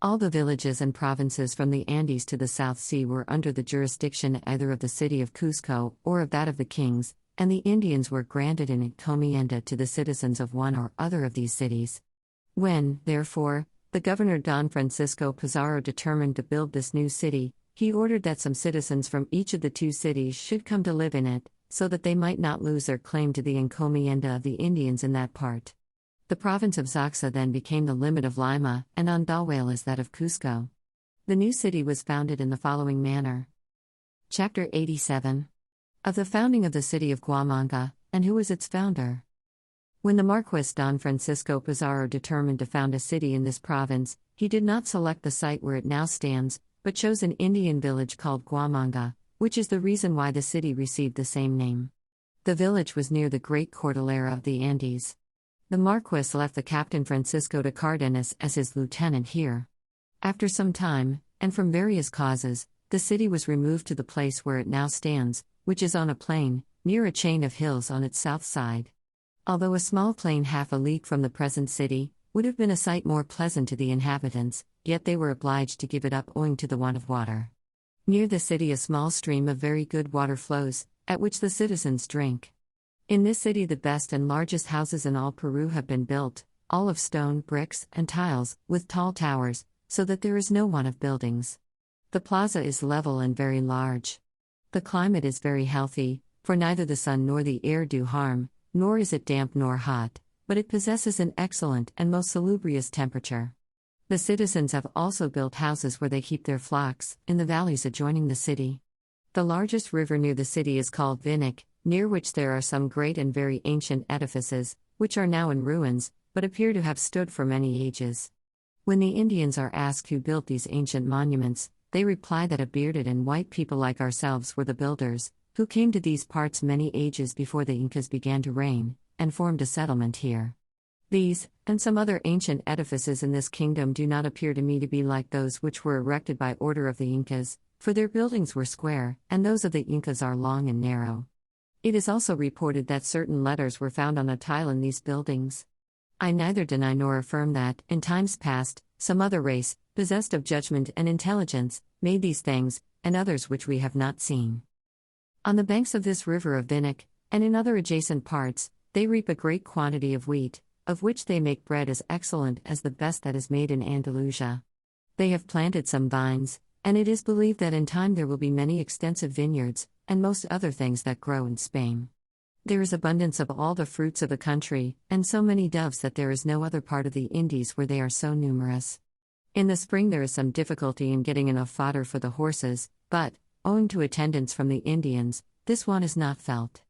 All the villages and provinces from the Andes to the South Sea were under the jurisdiction either of the city of Cusco or of that of the kings, and the Indians were granted an encomienda to the citizens of one or other of these cities. When, therefore, the governor Don Francisco Pizarro determined to build this new city, he ordered that some citizens from each of the 2 cities should come to live in it, so that they might not lose their claim to the encomienda of the Indians in that part. The province of Zaxa then became the limit of Lima, and Andahuayl is that of Cusco. The new city was founded in the following manner. Chapter 87. Of the founding of the city of Huamanga, and who was its founder. When the Marquis Don Francisco Pizarro determined to found a city in this province, he did not select the site where it now stands, but chose an Indian village called Huamanga, which is the reason why the city received the same name. The village was near the great Cordillera of the Andes. The Marquis left the captain Francisco de Cardenas as his lieutenant here. After some time, and from various causes, the city was removed to the place where it now stands, which is on a plain, near a chain of hills on its south side. Although a small plain half a league from the present city would have been a sight more pleasant to the inhabitants, yet they were obliged to give it up owing to the want of water. Near the city a small stream of very good water flows, at which the citizens drink. In this city the best and largest houses in all Peru have been built, all of stone, bricks, and tiles, with tall towers, so that there is no want of buildings. The plaza is level and very large. The climate is very healthy, for neither the sun nor the air do harm, nor is it damp nor hot, but it possesses an excellent and most salubrious temperature. The citizens have also built houses where they keep their flocks, in the valleys adjoining the city. The largest river near the city is called Vinic, near which there are some great and very ancient edifices, which are now in ruins, but appear to have stood for many ages. When the Indians are asked who built these ancient monuments, they reply that a bearded and white people like ourselves were the builders, who came to these parts many ages before the Incas began to reign, and formed a settlement here. These, and some other ancient edifices in this kingdom do not appear to me to be like those which were erected by order of the Incas, for their buildings were square, and those of the Incas are long and narrow. It is also reported that certain letters were found on a tile in these buildings. I neither deny nor affirm that, in times past, some other race, possessed of judgment and intelligence, made these things, and others which we have not seen. On the banks of this river of Vinnic, and in other adjacent parts, they reap a great quantity of wheat, of which they make bread as excellent as the best that is made in Andalusia. They have planted some vines, and it is believed that in time there will be many extensive vineyards, and most other things that grow in Spain. There is abundance of all the fruits of the country, and so many doves that there is no other part of the Indies where they are so numerous. In the spring there is some difficulty in getting enough fodder for the horses, but, owing to attendance from the Indians, this want is not felt.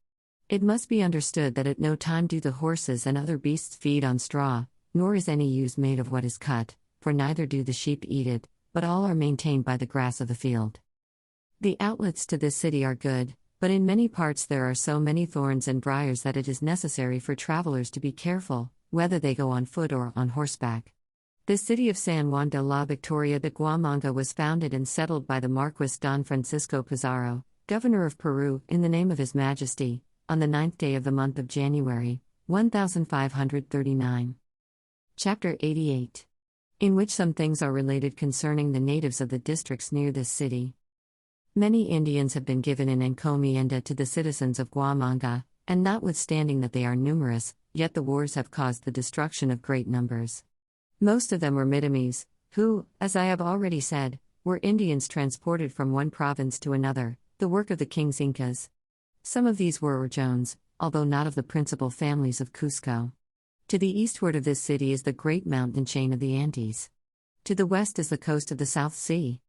It must be understood that at no time do the horses and other beasts feed on straw, nor is any use made of what is cut, for neither do the sheep eat it, but all are maintained by the grass of the field. The outlets to this city are good, but in many parts there are so many thorns and briars that it is necessary for travelers to be careful, whether they go on foot or on horseback. The city of San Juan de la Victoria de Guamanga was founded and settled by the Marquis Don Francisco Pizarro, governor of Peru, in the name of His Majesty, on the 9th day of the month of January, 1539. Chapter 88. In which some things are related concerning the natives of the districts near this city. Many Indians have been given in encomienda to the citizens of Guamanga, and notwithstanding that they are numerous, yet the wars have caused the destruction of great numbers. Most of them were Mitamis, who, as I have already said, were Indians transported from one province to another, the work of the king's Incas. Some of these were Urjones, although not of the principal families of Cusco. To the eastward of this city is the great mountain chain of the Andes. To the west is the coast of the South Sea.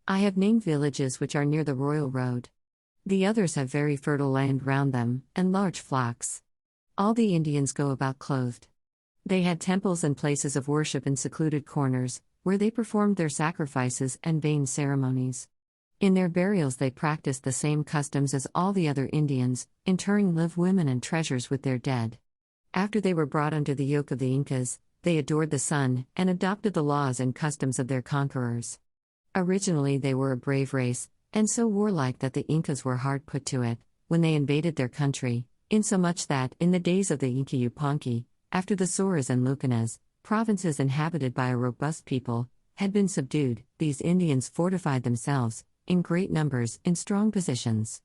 I have named villages which are near the royal road. The others have very fertile land round them, and large flocks. All the Indians go about clothed. They had temples and places of worship in secluded corners, where they performed their sacrifices and vain ceremonies. In their burials they practiced the same customs as all the other Indians, interring live women and treasures with their dead. After they were brought under the yoke of the Incas, they adored the sun, and adopted the laws and customs of their conquerors. Originally they were a brave race, and so warlike that the Incas were hard put to it, when they invaded their country, insomuch that, in the days of the Inca Yupanqui, after the Soras and Lucanas, provinces inhabited by a robust people, had been subdued, these Indians fortified themselves, in great numbers, in strong positions.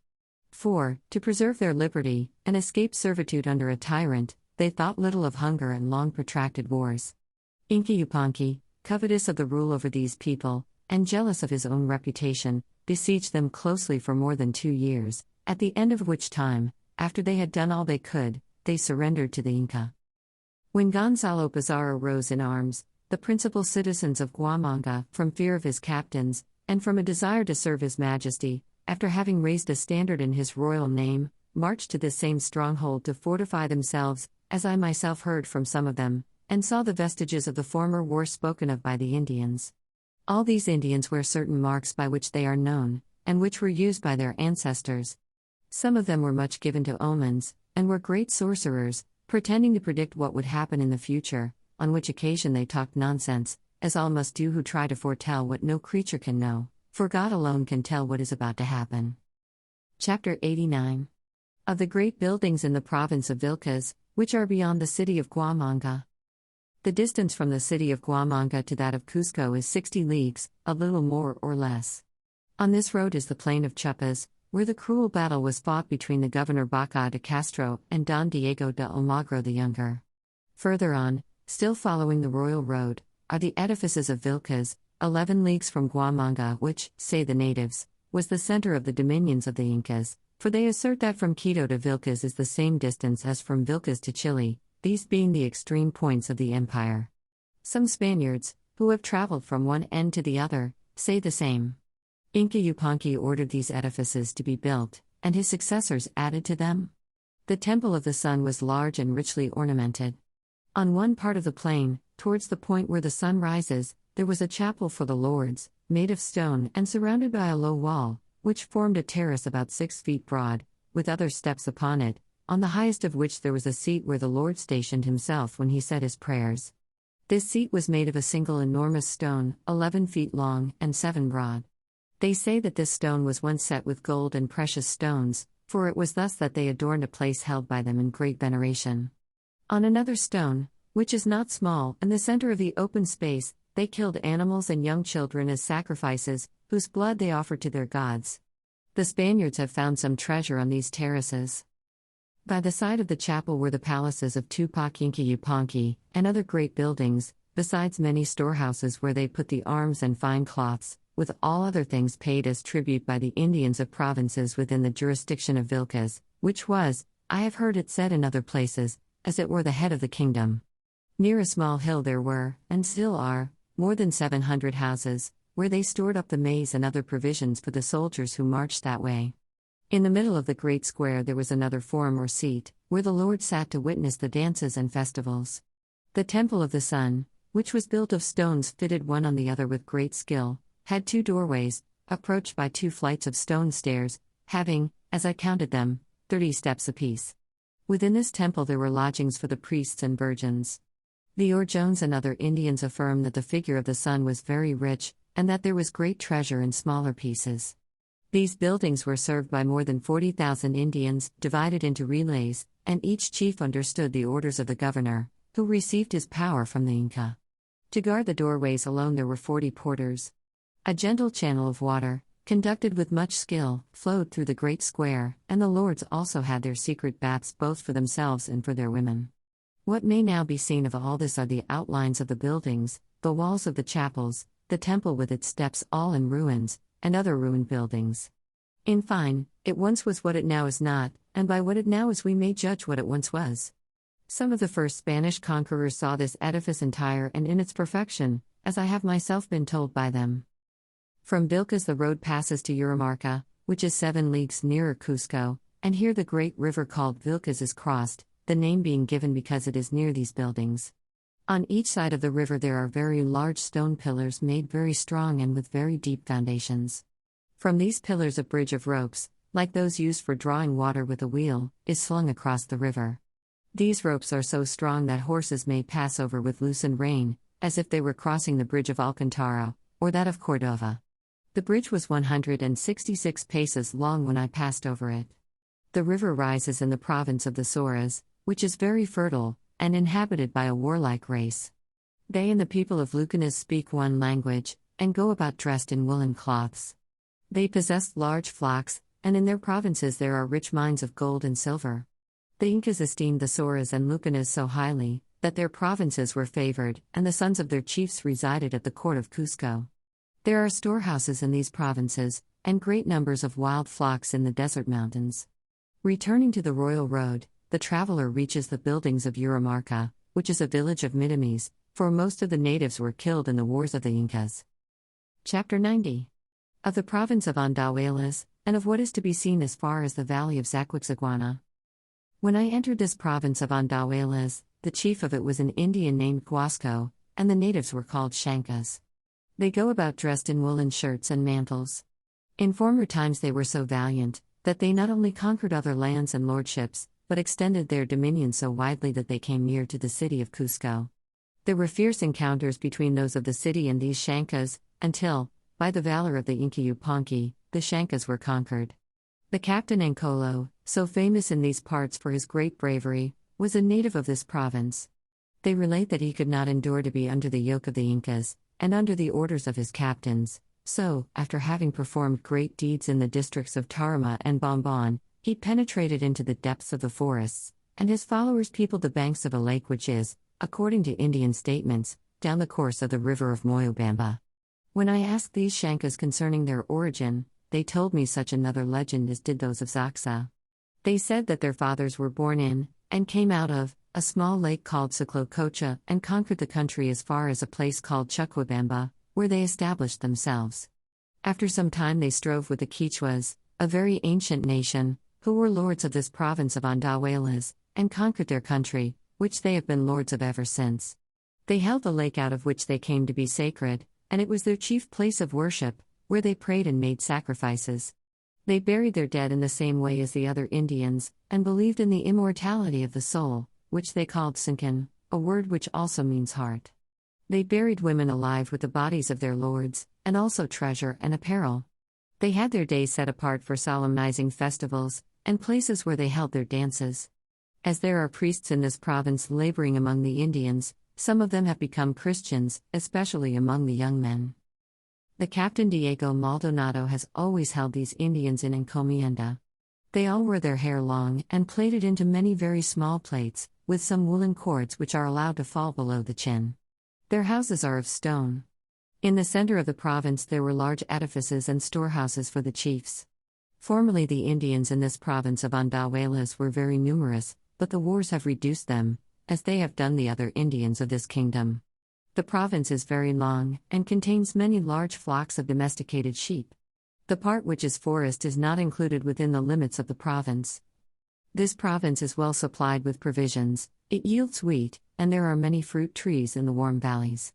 For, to preserve their liberty, and escape servitude under a tyrant, they thought little of hunger and long protracted wars. Inca Yupanqui, covetous of the rule over these people, and jealous of his own reputation, besieged them closely for more than 2 years, at the end of which time, after they had done all they could, they surrendered to the Inca. When Gonzalo Pizarro rose in arms, the principal citizens of Guamanga, from fear of his captains, and from a desire to serve His Majesty, after having raised a standard in his royal name, marched to this same stronghold to fortify themselves, as I myself heard from some of them, and saw the vestiges of the former war spoken of by the Indians. All these Indians wear certain marks by which they are known, and which were used by their ancestors. Some of them were much given to omens, and were great sorcerers, pretending to predict what would happen in the future, on which occasion they talked nonsense, as all must do who try to foretell what no creature can know, for God alone can tell what is about to happen. Chapter 89. Of the great buildings in the province of Vilcas, which are beyond the city of Guamanga. The distance from the city of Guamanga to that of Cusco is 60 leagues, a little more or less. On this road is the plain of Chupas, where the cruel battle was fought between the governor Baca de Castro and Don Diego de Almagro the Younger. Further on, still following the royal road, are the edifices of Vilcas, 11 leagues from Guamanga, which, say the natives, was the center of the dominions of the Incas, for they assert that from Quito to Vilcas is the same distance as from Vilcas to Chile, these being the extreme points of the empire. Some Spaniards, who have traveled from one end to the other, say the same. Inca Yupanqui ordered these edifices to be built, and his successors added to them. The Temple of the Sun was large and richly ornamented. On one part of the plain, towards the point where the sun rises, there was a chapel for the lords, made of stone and surrounded by a low wall, which formed a terrace about 6 feet broad, with other steps upon it, on the highest of which there was a seat where the Lord stationed himself when he said his prayers. This seat was made of a single enormous stone, 11 feet long and 7 broad. They say that this stone was once set with gold and precious stones, for it was thus that they adorned a place held by them in great veneration. On another stone, which is not small, in the center of the open space. They killed animals and young children as sacrifices, whose blood they offered to their gods. The Spaniards have found some treasure on these terraces. By the side of the chapel were the palaces of Tupac Inca Yupanqui, and other great buildings, besides many storehouses where they put the arms and fine cloths, with all other things paid as tribute by the Indians of provinces within the jurisdiction of Vilcas, which was, I have heard it said in other places, as it were the head of the kingdom. Near a small hill there were, and still are, more than 700 houses, where they stored up the maize and other provisions for the soldiers who marched that way. In the middle of the great square there was another forum or seat, where the Lord sat to witness the dances and festivals. The Temple of the Sun, which was built of stones fitted one on the other with great skill, had 2 doorways, approached by 2 flights of stone stairs, having, as I counted them, 30 steps apiece. Within this temple there were lodgings for the priests and virgins. The Orjones and other Indians affirm that the figure of the sun was very rich, and that there was great treasure in smaller pieces. These buildings were served by more than 40,000 Indians, divided into relays, and each chief understood the orders of the governor, who received his power from the Inca. To guard the doorways alone there were 40 porters. A gentle channel of water, conducted with much skill, flowed through the great square, and the lords also had their secret baths both for themselves and for their women. What may now be seen of all this are the outlines of the buildings, the walls of the chapels, the temple with its steps all in ruins, and other ruined buildings. In fine, it once was what it now is not, and by what it now is we may judge what it once was. Some of the first Spanish conquerors saw this edifice entire and in its perfection, as I have myself been told by them. From Vilcas the road passes to Uramarca, which is 7 leagues nearer Cusco, and here the great river called Vilcas is crossed, the name being given because it is near these buildings. On each side of the river there are very large stone pillars made very strong and with very deep foundations. From these pillars a bridge of ropes, like those used for drawing water with a wheel, is slung across the river. These ropes are so strong that horses may pass over with loosened rein, as if they were crossing the bridge of Alcantara, or that of Cordova. The bridge was 166 paces long when I passed over it. The river rises in the province of the Soras, which is very fertile, and inhabited by a warlike race. They and the people of Lucanas speak one language, and go about dressed in woolen cloths. They possess large flocks, and in their provinces there are rich mines of gold and silver. The Incas esteemed the Soras and Lucanas so highly, that their provinces were favored, and the sons of their chiefs resided at the court of Cusco. There are storehouses in these provinces, and great numbers of wild flocks in the desert mountains. Returning to the royal road, the traveler reaches the buildings of Uramarca, which is a village of Mitamis, for most of the natives were killed in the wars of the Incas. Chapter 90. Of the province of Andahuaylas, and of what is to be seen as far as the valley of Zacuixaguana. When I entered this province of Andahuaylas, the chief of it was an Indian named Guasco, and the natives were called Shankas. They go about dressed in woolen shirts and mantles. In former times they were so valiant, that they not only conquered other lands and lordships, but extended their dominion so widely that they came near to the city of Cusco. There were fierce encounters between those of the city and these Shankas, until, by the valor of the Inca Yupanqui, the Shankas were conquered. The captain Ancolo, so famous in these parts for his great bravery, was a native of this province. They relate that he could not endure to be under the yoke of the Incas, and under the orders of his captains, so, after having performed great deeds in the districts of Tarima and Bombon, he penetrated into the depths of the forests, and his followers peopled the banks of a lake which is, according to Indian statements, down the course of the river of Moyobamba. When I asked these Shankas concerning their origin, they told me such another legend as did those of Zaxa. They said that their fathers were born in, and came out of, a small lake called Siclococha, and conquered the country as far as a place called Chuquibamba, where they established themselves. After some time they strove with the Quichuas, a very ancient nation, who were lords of this province of Andahuaylas, and conquered their country, which they have been lords of ever since. They held the lake out of which they came to be sacred, and it was their chief place of worship, where they prayed and made sacrifices. They buried their dead in the same way as the other Indians, and believed in the immortality of the soul, which they called Sinkin, a word which also means heart. They buried women alive with the bodies of their lords, and also treasure and apparel. They had their days set apart for solemnizing festivals, and places where they held their dances. As there are priests in this province laboring among the Indians, some of them have become Christians, especially among the young men. The Captain Diego Maldonado has always held these Indians in encomienda. They all wear their hair long and plaited into many very small plaits, with some woolen cords which are allowed to fall below the chin. Their houses are of stone. In the center of the province there were large edifices and storehouses for the chiefs. Formerly the Indians in this province of Andahuaylas were very numerous, but the wars have reduced them, as they have done the other Indians of this kingdom. The province is very long, and contains many large flocks of domesticated sheep. The part which is forest is not included within the limits of the province. This province is well supplied with provisions, it yields wheat, and there are many fruit trees in the warm valleys.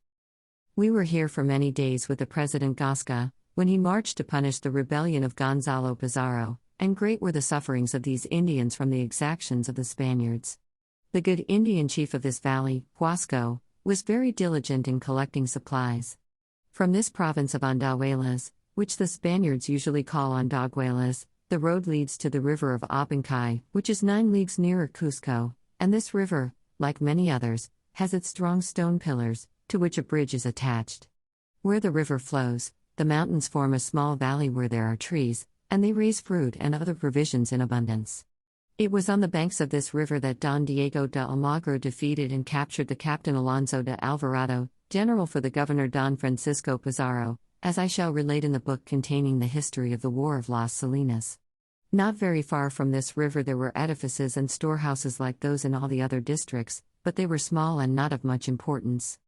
We were here for many days with the President Gasca, when he marched to punish the rebellion of Gonzalo Pizarro, and great were the sufferings of these Indians from the exactions of the Spaniards. The good Indian chief of this valley, Huasco, was very diligent in collecting supplies. From this province of Andahuaylas, which the Spaniards usually call Andahuaylas, the road leads to the river of Abancay, which is 9 leagues nearer Cusco, and this river, like many others, has its strong stone pillars, to which a bridge is attached. Where the river flows, the mountains form a small valley where there are trees, and they raise fruit and other provisions in abundance. It was on the banks of this river that Don Diego de Almagro defeated and captured the Captain Alonso de Alvarado, general for the governor Don Francisco Pizarro, as I shall relate in the book containing the history of the War of Las Salinas. Not very far from this river there were edifices and storehouses like those in all the other districts, but they were small and not of much importance.